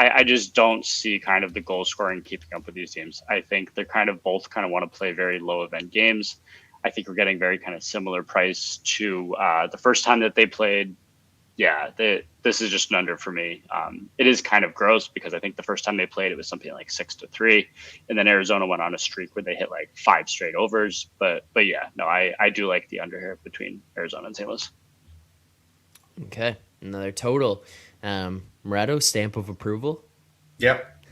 I just don't see kind of the goal scoring keeping up with these teams. I think they're kind of both kind of want to play very low event games. I think we're getting very kind of similar price to the first time that they played. Yeah, this is just an under for me. It is kind of gross because I think the first time they played, it was something like 6-3, and then Arizona went on a streak where they hit like 5 straight overs. But yeah, no, I do like the under here between Arizona and St. Louis. Okay, another total. Moretto, stamp of approval. Yep.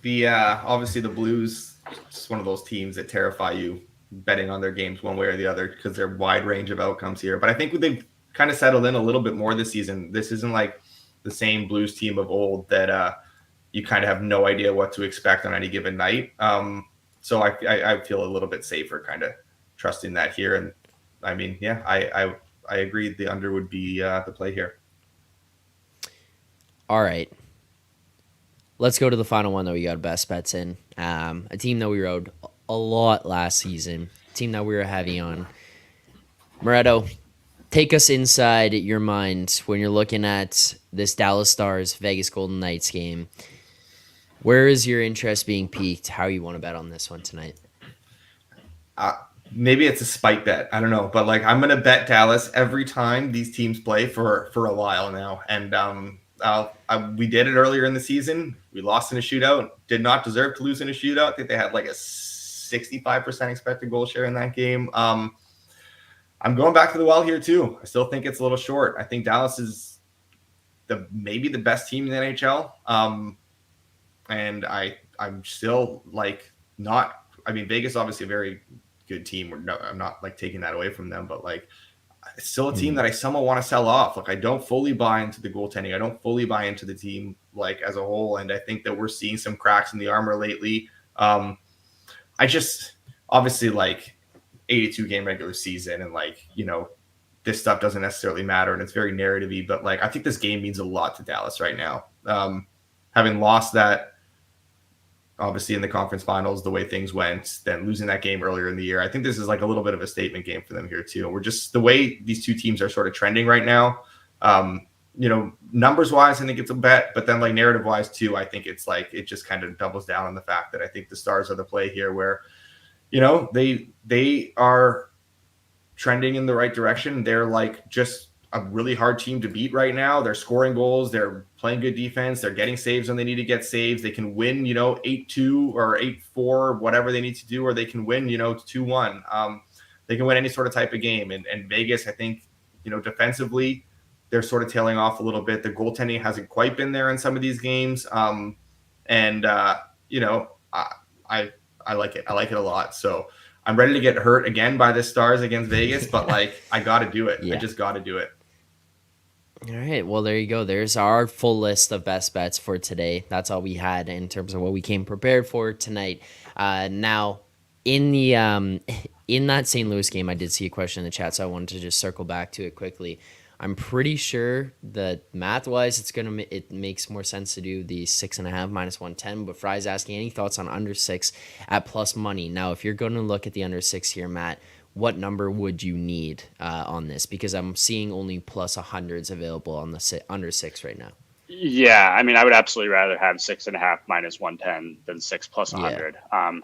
The obviously the Blues, just one of those teams that terrify you betting on their games one way or the other because they're wide range of outcomes here. But I think they've kind of settled in a little bit more this season. This isn't like the same Blues team of old that you kind of have no idea what to expect on any given night. So I feel a little bit safer kind of trusting that here. And I mean, yeah, I agree the under would be the play here. All right. Let's go to the final one that we got best bets in. A team that we rode a lot last season. A team that we were heavy on. Moretto, take us inside your mind when you're looking at this Dallas Stars Vegas Golden Knights game. Where is your interest being piqued? How you want to bet on this one tonight? Maybe it's a spike bet. I don't know. But like I'm going to bet Dallas every time these teams play for a while now. And we did it earlier in the season. We lost in a shootout. Did not deserve to lose in a shootout. I think they had like a 65% expected goal share in that game. I'm going back to the well here too. I still think it's a little short. I think Dallas is maybe the best team in the NHL. And I'm still like not. I mean, Vegas obviously a very good team. I'm not like taking that away from them, but like it's still a team that I somewhat want to sell off. Like I don't fully buy into the goaltending. I don't fully buy into the team like as a whole. And I think that we're seeing some cracks in the armor lately. I just obviously like 82 game regular season and like, you know, this stuff doesn't necessarily matter and it's very narrative-y, but like I think this game means a lot to Dallas right now. Having lost that obviously in the conference finals, the way things went, then losing that game earlier in the year, I think this is like a little bit of a statement game for them here too. And we're just the way these two teams are sort of trending right now. You know, numbers wise, I think it's a bet, but then like narrative wise too, I think it's like it just kind of doubles down on the fact that I think the Stars are the play here where, you know, they are trending in the right direction. They're like just a really hard team to beat right now. They're scoring goals. They're playing good defense. They're getting saves when they need to get saves. They can win, you know, 8-2 or 8-4, whatever they need to do, or they can win, you know, 2-1. They can win any sort of type of game. And Vegas, I think, you know, defensively, they're sort of tailing off a little bit. The goaltending hasn't quite been there in some of these games. You know, I like it. I like it a lot. So I'm ready to get hurt again by the Stars against Vegas, but like I got to do it. Yeah. I just got to do it. All right. Well, there you go. There's our full list of best bets for today. That's all we had in terms of what we came prepared for tonight. Now, in the in that St. Louis game, I did see a question in the chat, so I wanted to just circle back to it quickly. I'm pretty sure that math-wise, it makes more sense to do the 6.5 minus 110. But Fry's asking any thoughts on under 6 at plus money. Now, if you're going to look at the under 6 here, Matt, what number would you need on this? Because I'm seeing only plus 100s available on the under 6 right now. Yeah, I mean, I would absolutely rather have 6.5 minus 110 than 6 plus 100. Yeah.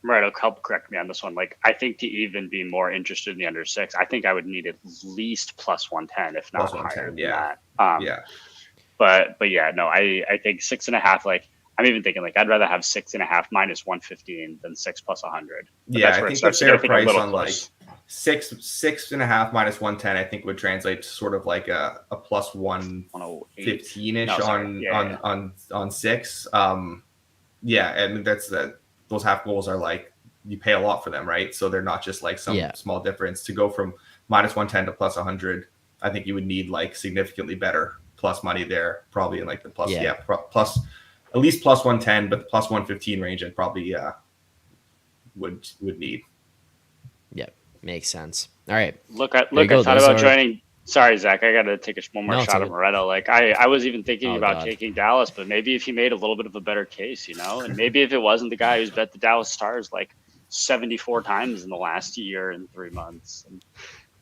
Moretto, help correct me on this one. Like, I think to even be more interested in the under 6, I think I would need at least plus 110, if not higher than that. But yeah, no, I think 6.5. Like, I'm even thinking like I'd rather have 6.5 minus 115 than 6 plus 100. But yeah, I think the fair price on like 6.5 minus 110, I think would translate to sort of like a plus 115 ish on 6. Yeah, and that's that. Those half goals are like you pay a lot for them, right? So they're not just like some small difference. To go from minus 110 to plus 100, I think you would need like significantly better plus money there, probably in like the plus plus at least plus 110, but the plus 115 range I'd probably would need. Yep, makes sense. All right, look. I thought about joining. Sorry, Zach, I got to take one more shot at Moretto. Like I was even thinking about taking Dallas, but maybe if he made a little bit of a better case, you know, and maybe if it wasn't the guy who's bet the Dallas Stars like 74 times in the last year and 3 months. And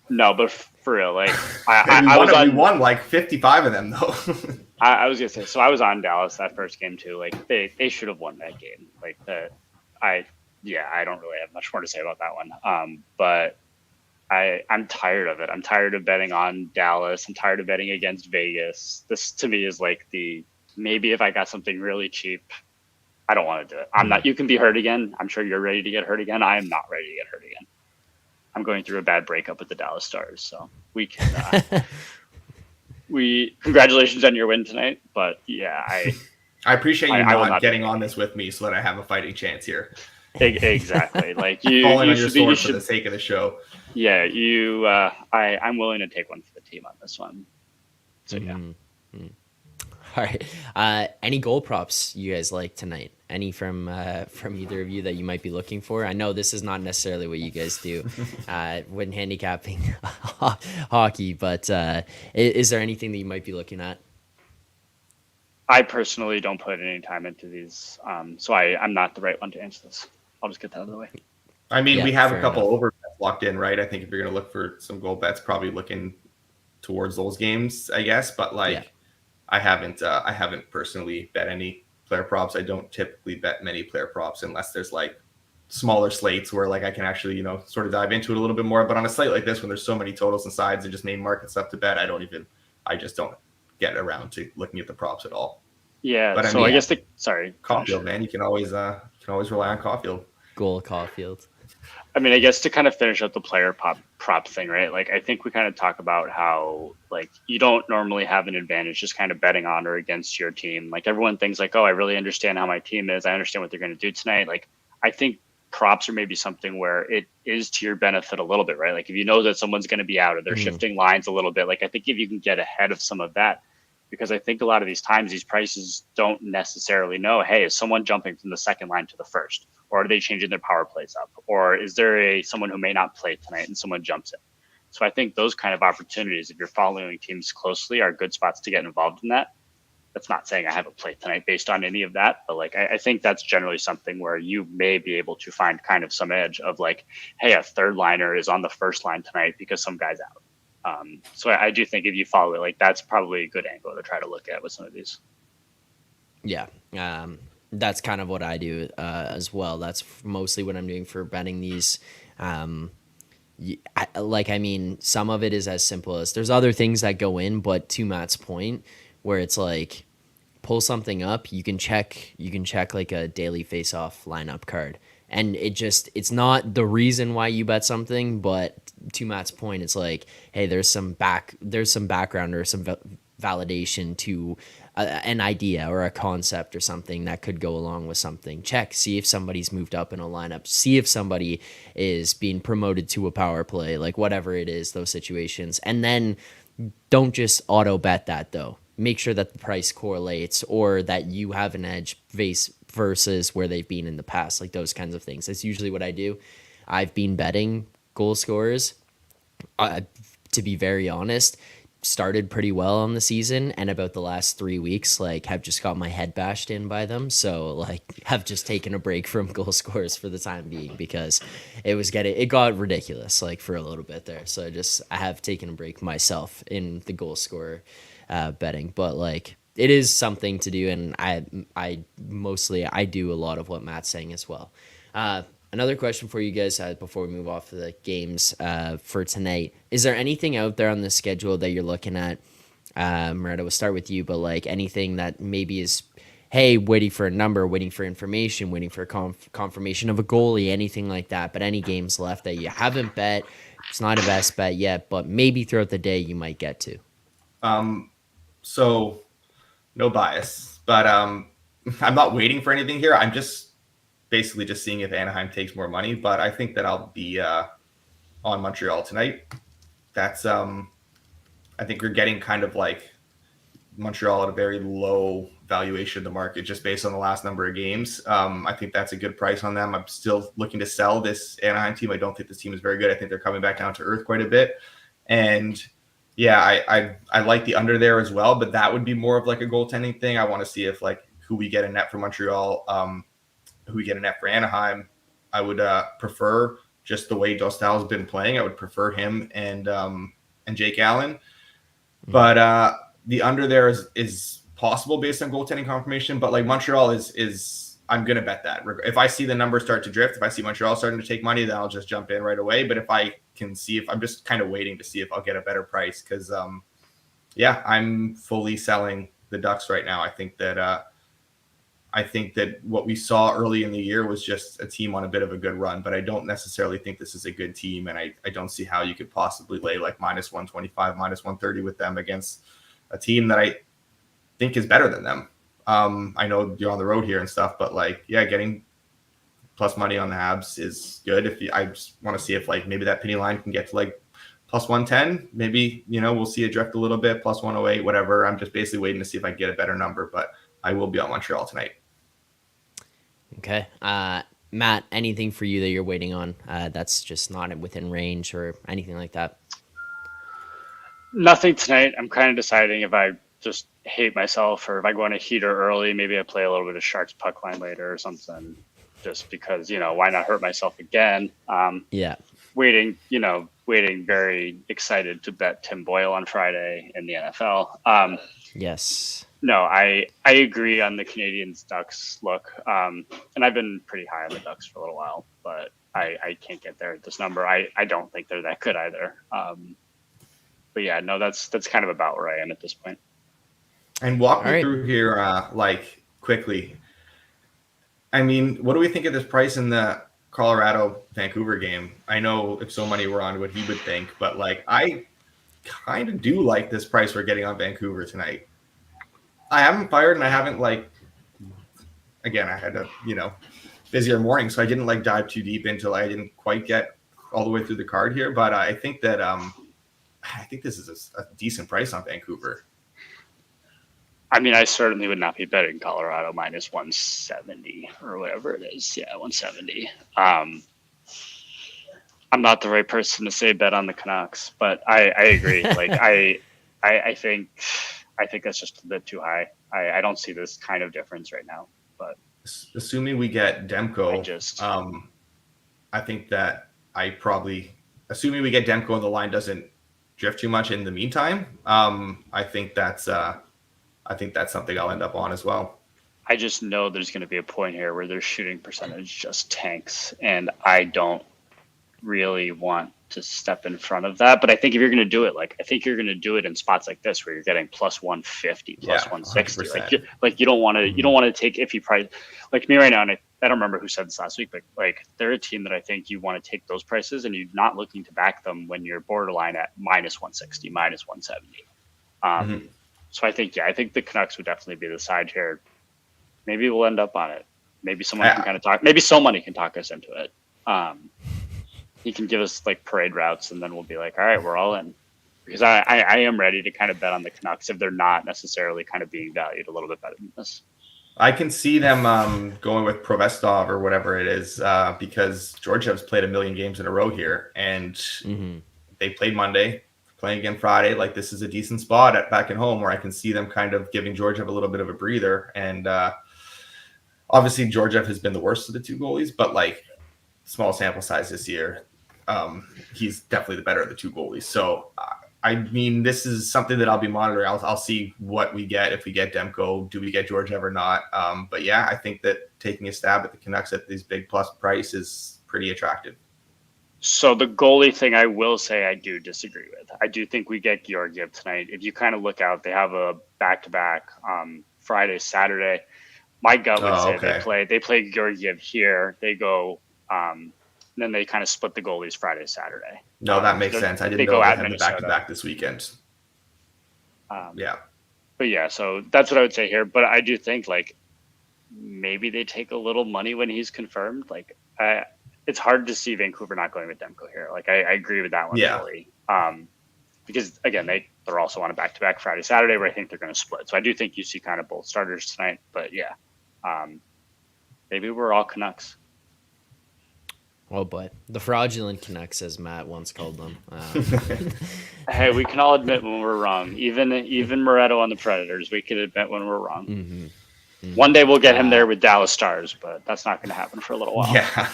No, but for real, like we won like 55 of them though. I was gonna say, so I was on Dallas that first game too. Like they should have won that game. Like I don't really have much more to say about that one. But I'm tired of it. I'm tired of betting on Dallas. I'm tired of betting against Vegas. This to me is like maybe if I got something really cheap, I don't want to do it. I'm not. You can be hurt again. I'm sure you're ready to get hurt again. I am not ready to get hurt again. I'm going through a bad breakup with the Dallas Stars, so we can. Congratulations on your win tonight, but yeah, I appreciate you not getting on this with me so that I have a fighting chance here. Exactly, like you falling on your sword for the sake of the show. Yeah, I'm willing to take one for the team on this one. So yeah. Mm-hmm. All right. Any goal props you guys like tonight? Any from either of you that you might be looking for? I know this is not necessarily what you guys do when handicapping hockey, but is there anything that you might be looking at? I personally don't put any time into these, so I'm not the right one to answer this. I'll just get that out of the way. I mean, we have a couple over bets locked in, right? I think if you're going to look for some goal bets, probably looking towards those games, I guess. But I haven't personally bet any player props. I don't typically bet many player props unless there's like smaller slates where like I can actually, sort of dive into it a little bit more. But on a slate like this, when there's so many totals and sides and just main market stuff to bet, I just don't get around to looking at the props at all. Yeah. But I guess Caulfield, man, you can always rely on Caulfield. Goal Caulfield. I mean, I guess to kind of finish up the player prop thing, right? Like, I think we kind of talk about how, like, you don't normally have an advantage just kind of betting on or against your team. Like, everyone thinks, like, oh, I really understand how my team is. I understand what they're going to do tonight. Like, I think props are maybe something where it is to your benefit a little bit, right? Like, if you know that someone's going to be out or they're shifting lines a little bit, like, I think if you can get ahead of some of that, because I think a lot of these times these prices don't necessarily know, hey, is someone jumping from the second line to the first? Or are they changing their power plays up? Or is there someone who may not play tonight and someone jumps in? So I think those kind of opportunities, if you're following teams closely, are good spots to get involved in that. That's not saying I have a play tonight based on any of that, but like I think that's generally something where you may be able to find kind of some edge of like, hey, a third liner is on the first line tonight because some guy's out. So I do think if you follow it, like that's probably a good angle to try to look at with some of these. Yeah. That's kind of what I do as well. That's mostly what I'm doing for betting these. Some of it is as simple as there's other things that go in, but to Matt's point, where it's like pull something up, you can check like a daily face-off lineup card. And it's not the reason why you bet something, but to Matt's point, it's like, hey, there's some background or some validation to an idea or a concept or something that could go along with something. Check, see if somebody's moved up in a lineup, see if somebody is being promoted to a power play, like whatever it is, those situations. And then don't just auto bet that though. Make sure that the price correlates or that you have an edge versus where they've been in the past, like those kinds of things. That's usually what I do. I've been betting goal scorers, to be very honest, started pretty well on the season, and about the last 3 weeks, like, have just got my head bashed in by them. So, like, have just taken a break from goal scorers for the time being because it got ridiculous, like, for a little bit there. So I have taken a break myself in the goal scorer betting, but like, it is something to do, and I do a lot of what Matt's saying as well. Another question for you guys before we move off to the games for tonight. Is there anything out there on the schedule that you're looking at? Moretto, we'll start with you, but like anything that maybe is, hey, waiting for a number, waiting for information, waiting for confirmation of a goalie, anything like that. But any games left that you haven't bet, it's not a best bet yet, but maybe throughout the day you might get to. So no bias, but I'm not waiting for anything here. I'm just basically just seeing if Anaheim takes more money, but I think that I'll be on Montreal tonight. That's I think we're getting kind of like Montreal at a very low valuation in the market just based on the last number of games. I think that's a good price on them. I'm still looking to sell this Anaheim team. I don't think this team is very good. I think they're coming back down to earth quite a bit. And yeah, I like the under there as well, but that would be more of like a goaltending thing. I want to see if like who we get a net for Montreal, who we get a net for Anaheim. I would prefer just the way Dostal's been playing, I would prefer him and Jake Allen. But the under there is possible based on goaltending confirmation. But like Montreal is I'm gonna bet that if I see the numbers start to drift, if I see Montreal starting to take money, then I'll just jump in right away. But if I can see if I'm just kind of waiting to see if I'll get a better price because I'm fully selling the Ducks right now. I think that what we saw early in the year was just a team on a bit of a good run, but I don't necessarily think this is a good team. And I don't see how you could possibly lay like -125, -130 with them against a team that I think is better than them. I know you're on the road here and stuff, but getting plus money on the Habs is good. I just want to see if like maybe that penny line can get to like +110, maybe, we'll see it drift a little bit, +108, whatever. I'm just basically waiting to see if I can get a better number, but I will be on Montreal tonight. Okay. Matt, anything for you that you're waiting on that's just not within range or anything like that? Nothing tonight. I'm kind of deciding if I just hate myself or if I go on a heater early, maybe I play a little bit of Sharks puck line later or something, just because, why not hurt myself again? Waiting very excited to bet Tim Boyle on Friday in the NFL. Yes. No, I agree on the Canadiens Ducks look. And I've been pretty high on the Ducks for a little while, but I can't get there at this number. I don't think they're that good either. But yeah, no, that's kind of about where I am at this point. And walk me through here, quickly. I mean, what do we think of this price in the Colorado-Vancouver game? I know if so many were on what he would think, but I kind of do like this price we're getting on Vancouver tonight. I haven't fired and I haven't again, I had a, busier morning, so I didn't dive too deep into I didn't quite get all the way through the card here, but I think that I think this is a decent price on Vancouver. I mean, I certainly would not be betting Colorado -170 or whatever it is. Yeah, 170. I'm not the right person to say bet on the Canucks, but I agree. I think that's just a bit too high. I don't see this kind of difference right now. But assuming we get Demko, I think that assuming we get Demko and the line doesn't drift too much in the meantime, I think that's something I'll end up on as well. I just know there's going to be a point here where their shooting percentage just tanks, and I don't really want to step in front of that. But I think if you're going to do it, I think you're going to do it in spots like this where you're getting +150, +160. You don't want to take iffy price. Like me right now, and I don't remember who said this last week, but they're a team that I think you want to take those prices, and you're not looking to back them when you're borderline at -160, -170. So I think the Canucks would definitely be the side here. Maybe we'll end up on it. Maybe someone can kind of talk. Maybe somebody can talk us into it. He can give us parade routes, and then we'll be like, all right, we're all in. Because I am ready to kind of bet on the Canucks if they're not necessarily kind of being valued a little bit better than this. I can see them going with Provestov or whatever it is because Georgiev's played a million games in a row here, and they played Monday. Playing again Friday, this is a decent spot back at home where I can see them kind of giving Georgiev a little bit of a breather. And obviously Georgiev has been the worst of the two goalies, but small sample size this year, he's definitely the better of the two goalies. So I mean, this is something that I'll be monitoring. I'll see what we get if we get Demko. Do we get Georgiev or not? But yeah, I think that taking a stab at the Canucks at these big plus price is pretty attractive. So the goalie thing, I will say I do disagree with. I do think we get Georgiev tonight. If you kind of look out, they have a back-to-back Friday, Saturday. My gut would say they play Georgiev here. They go, then they kind of split the goalies Friday, Saturday. No, that makes sense. I didn't know they had the back-to-back this weekend. But yeah, so that's what I would say here. But I do think maybe they take a little money when he's confirmed. It's hard to see Vancouver not going with Demko here. I agree with that one. Really. Because again, they're also on a back-to-back Friday, Saturday where I think they're going to split. So I do think you see kind of both starters tonight, but yeah, maybe we're all Canucks. Oh boy, the fraudulent Canucks, as Matt once called them. Hey, we can all admit when we're wrong. Even Moretto on the Predators, we can admit when we're wrong. One day we'll get him there with Dallas Stars, but that's not going to happen for a little while. Yeah.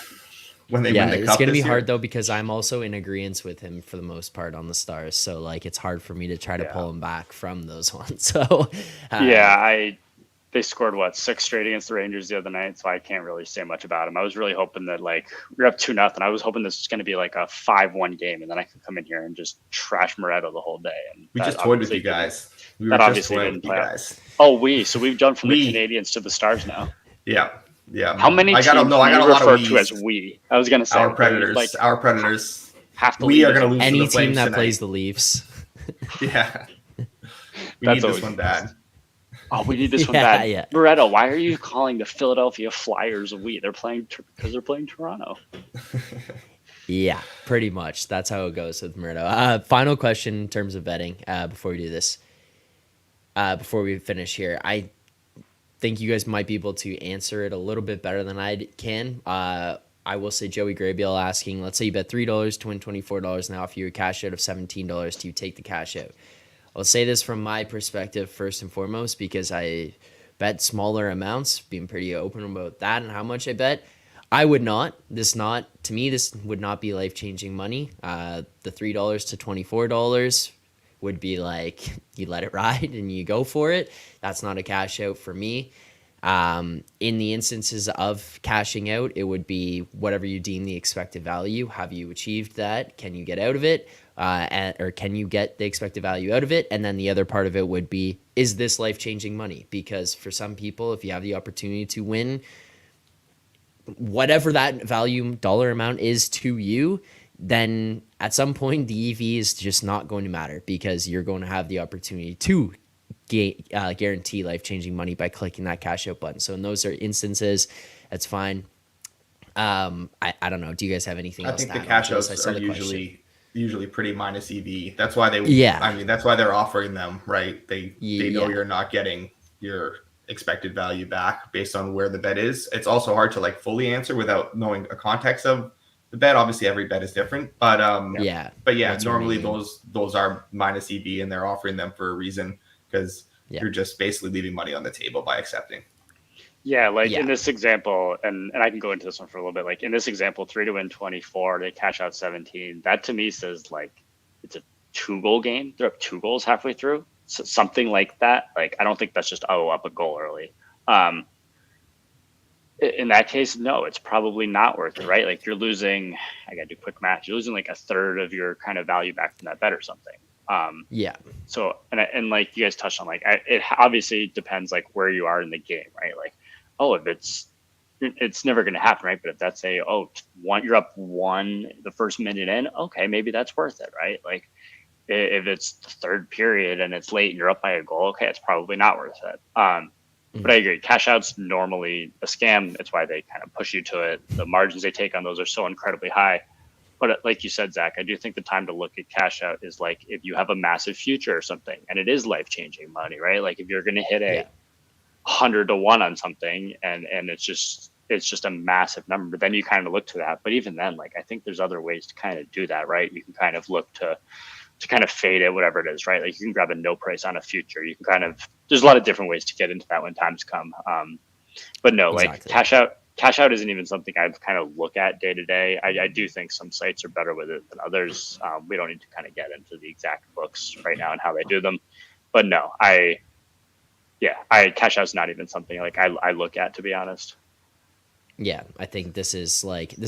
when they win the cup. It's gonna be this year. hard though, because I'm also in agreement with him for the most part on the Stars. So like, it's hard for me to try to pull him back from those ones. So they scored 6 straight against the Rangers the other night, so I can't really say much about them. I was really hoping that like we were up 2-0. I was hoping this was going to be like a 5-1 game, and then I could come in here and just trash Moretto the whole day. And we just toyed with you guys. We were just toying with you guys. Oh, so we've jumped from the Canadians to the Stars now. Yeah. How many teams do you refer to as we? I was going to say our Predators. Like, our Predators. We are going to lose any to the team that tonight. plays the Leafs. Yeah. We need this one bad. Oh, we need this one bad. Yeah. Moretto, why are you calling the Philadelphia Flyers we? They're playing because they're playing Toronto. Yeah, pretty much. That's how it goes with Moretto. Final question in terms of betting before we do this. Before we finish here, I think you guys might be able to answer it a little bit better than I can. I will say Joey Grabiel asking, let's say you bet $3 to win $24 now. If you were cash out of $17, do you take the cash out? I'll say this from my perspective first and foremost, because I bet smaller amounts, being pretty open about that and how much I bet. I would not. This would not be life-changing money. The $3 to $24 would be like you let it ride and you go for it. That's not a cash out for me. In the instances of cashing out, it would be whatever you deem the expected value. Have you achieved that? Can you get out of it? Or can you get the expected value out of it? And then the other part of it would be, is this life-changing money? Because for some people, if you have the opportunity to win whatever that value dollar amount is to you, then at some point the EV is just not going to matter, because you're going to have the opportunity to guarantee life-changing money by clicking that cash out button. So in those instances, that's fine. I don't know. Do you guys have anything else? I think the cash outs are usually pretty minus EV. That's why that's why they're offering them, right? They know you're not getting your expected value back based on where the bet is. It's also hard to like fully answer without knowing a context of the bet. Obviously every bet is different, but normally those are minus EV, and they're offering them for a reason, because you're just basically leaving money on the table by accepting. In this example, and I can go into this one for a little bit. Like in this example, 3 to win 24, they cash out 17. That to me says like it's a 2-goal game. They're up 2 goals halfway through. So something like that. Like I don't think that's just up a goal early. In that case, no, it's probably not worth it, right? Like you're losing. I got to do quick math. You're losing like a third of your kind of value back from that bet or something. So and like you guys touched on, like it obviously depends like where you are in the game, right? Like, if it's never going to happen, right? But if that's you're up 1 the first minute in, okay, maybe that's worth it, right? Like if it's the third period and it's late and you're up by a goal, okay, it's probably not worth it. But I agree, cash out's normally a scam. It's why they kind of push you to it. The margins they take on those are so incredibly high. But like you said, Zach, I do think the time to look at cash out is like if you have a massive future or something, and it is life-changing money, right? Like if you're going to hit 100 to 1 on something, and it's just a massive number, then you kind of look to that. But even then, like I think there's other ways to kind of do that, right? You can kind of look to kind of fade it, whatever it is, right? Like you can grab a no price on a future. You can there's a lot of different ways to get into that when times come. But no, exactly. Like cash out isn't even something I kind of look at day to day. I do think some sites are better with it than others. We don't need to kind of get into the exact books right now and how they do them. But no, cash out's not even something like I look at, to be honest. Yeah, I think this is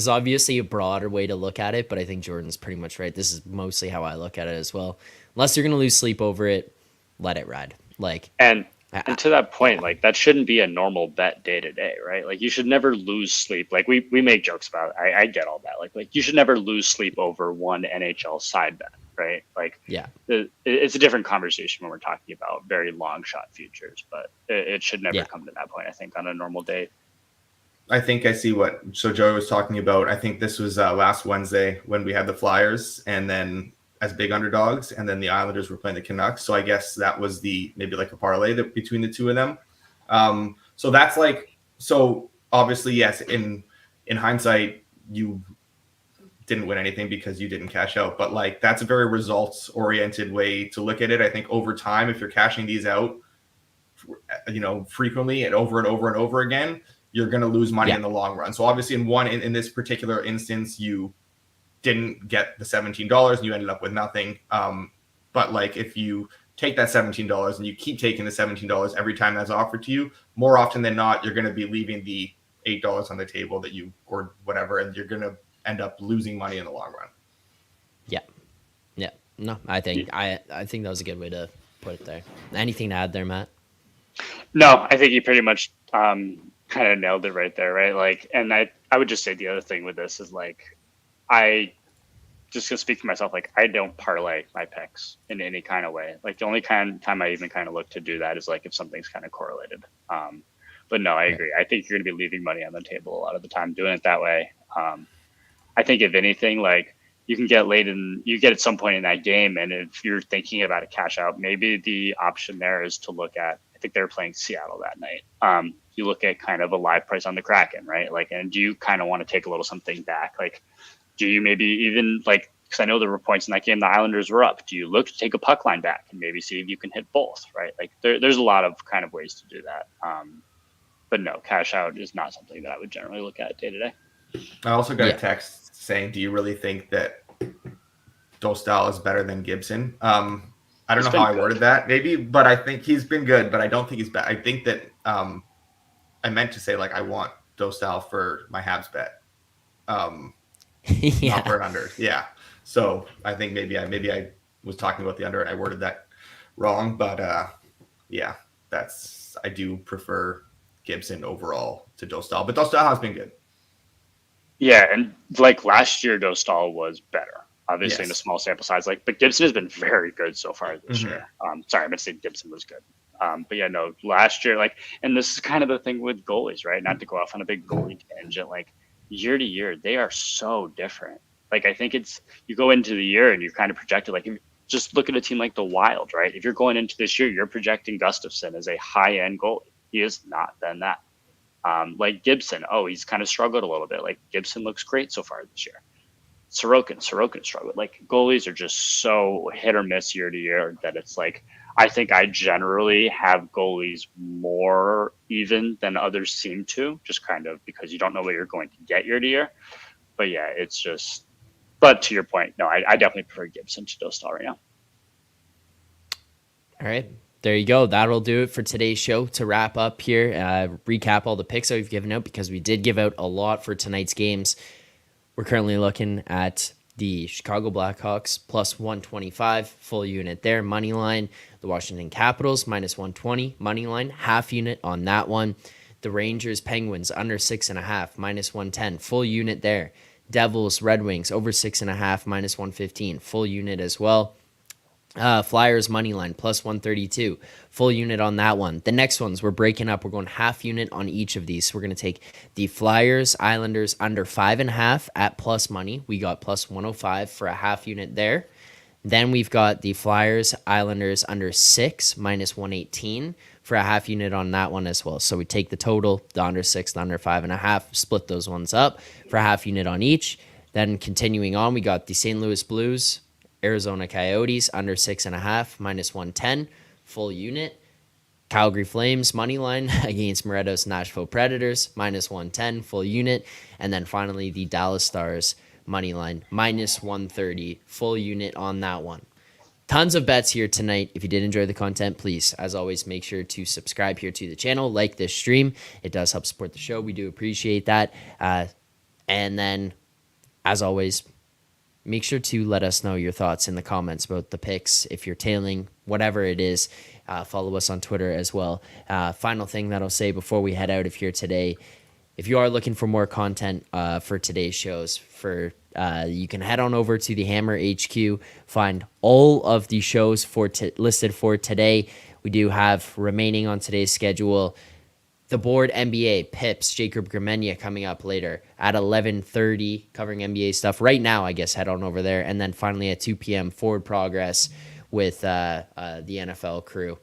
obviously a broader way to look at it, but I think Jordan's pretty much right. This is mostly how I look at it as well. Unless you're going to lose sleep over it, let it ride. And to that point, like that shouldn't be a normal bet day to day, right? Like you should never lose sleep. Like we make jokes about it. I get all that. Like you should never lose sleep over one NHL side bet, right? Like it's a different conversation when we're talking about very long shot futures, but it should never come to that point, I think, on a normal day. I think I see so Joey was talking about. I think this was last Wednesday when we had the Flyers and then as big underdogs, and then the Islanders were playing the Canucks. So I guess that was maybe like a parlay between the two of them. So that's so obviously, yes, in hindsight, you didn't win anything because you didn't cash out, but like that's a very results oriented way to look at it. I think over time, if you're cashing these out, frequently and over and over and over again, you're going to lose money in the long run. So obviously in this particular instance, you didn't get the $17 and you ended up with nothing. But like if you take that $17 and you keep taking the $17 every time that's offered to you, more often than not, you're going to be leaving the $8 on the table that you, or whatever, and you're going to end up losing money in the long run. Yeah. No, I think that was a good way to put it there. Anything to add there, Matt? No, I think you pretty much kind of nailed it right there, right? Like, and I would just say the other thing with this is like, I just gonna speak for myself. Like, I don't parlay my picks in any kind of way. Like, the only time I even kind of look to do that is like if something's kind of correlated. But no, I agree. I think you're gonna be leaving money on the table a lot of the time doing it that way. I think if anything, like you can get you get at some point in that game, and if you're thinking about a cash out, maybe the option there is to look at. I think they're playing Seattle that night. You look at kind of a live price on the Kraken, right? Like, and do you kind of want to take a little something back? Like, do you maybe even like, because I know there were points in that game the Islanders were up. Do you look to take a puck line back and maybe see if you can hit both, right? Like, there's a lot of kind of ways to do that. But no, cash out is not something that I would generally look at day to day. I also got a text saying, do you really think that Dostal is better than Gibson? I don't know how I worded that, maybe, but I think he's been good, but I don't think he's bad. I think that I meant to say, like, I want Dostal for my Habs bet. Not for an under. Yeah. So I think maybe I was talking about the under and I worded that wrong, but yeah, I do prefer Gibson overall to Dostal, but Dostal has been good. Yeah, and like last year, Dostal was better, obviously in a small sample size. Like, but Gibson has been very good so far this year. Sorry, I meant to say Gibson was good. But yeah, no, last year, like, and this is kind of the thing with goalies, right? Not to go off on a big goalie tangent, like year to year, they are so different. Like, I think you go into the year and you're kind of projected, like, just look at a team like the Wild, right? If you're going into this year, you're projecting Gustafsson as a high-end goalie. He has not been that. Like Gibson, he's kind of struggled a little bit. Like, Gibson looks great so far this year. Sorokin struggled. Like, goalies are just so hit or miss year to year that it's like, I think I generally have goalies more even than others seem to, just kind of because you don't know what you're going to get year to year. But yeah, it's just, but to your point, no, I definitely prefer Gibson to Dostal right now. All right. There you go. That'll do it for today's show. To wrap up here, recap all the picks that we've given out, because we did give out a lot for tonight's games. We're currently looking at the Chicago Blackhawks plus 125, full unit there, money line. The Washington Capitals minus 120, money line, half unit on that one. The Rangers Penguins under 6.5, minus 110, full unit there. Devils Red Wings over 6.5, minus 115, full unit as well. Flyers money line plus 132, full unit on that one. The next ones we're breaking up. We're going half unit on each of these. So we're going to take the Flyers Islanders under 5.5 at plus money. We got plus 105 for a half unit there. Then we've got the Flyers Islanders under 6 minus 118 for a half unit on that one as well. So we take the total, the under 6, the under 5.5, split those ones up for a half unit on each. Then continuing on, we got the St. Louis Blues Arizona Coyotes under 6.5 minus 110, full unit. Calgary Flames money line against Moretto's Nashville Predators minus 110, full unit. And then finally the Dallas Stars money line minus 130, full unit on that one. Tons of bets here tonight. If you did enjoy the content, please, as always, make sure to subscribe here to the channel, like this stream. It does help support the show. We do appreciate that. And then, as always, make sure to let us know your thoughts in the comments about the picks. If you're tailing, whatever it is, follow us on Twitter as well. Final thing that I'll say before we head out of here today, if you are looking for more content for today's shows, you can head on over to the Hammer HQ, find all of the shows listed for today. We do have remaining on today's schedule The Board NBA, Pips, Jacob Grimenia coming up later at 11:30, covering NBA stuff. Right now, I guess, head on over there. And then finally at 2 p.m., Forward Progress with the NFL crew.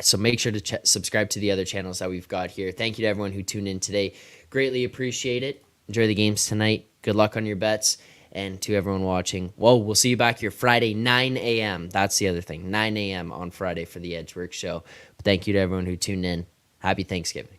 So make sure to subscribe to the other channels that we've got here. Thank you to everyone who tuned in today. Greatly appreciate it. Enjoy the games tonight. Good luck on your bets. And to everyone watching, we'll see you back here Friday, 9 a.m. That's the other thing, 9 a.m. on Friday for the Edgework Show. But thank you to everyone who tuned in. Happy Thanksgiving.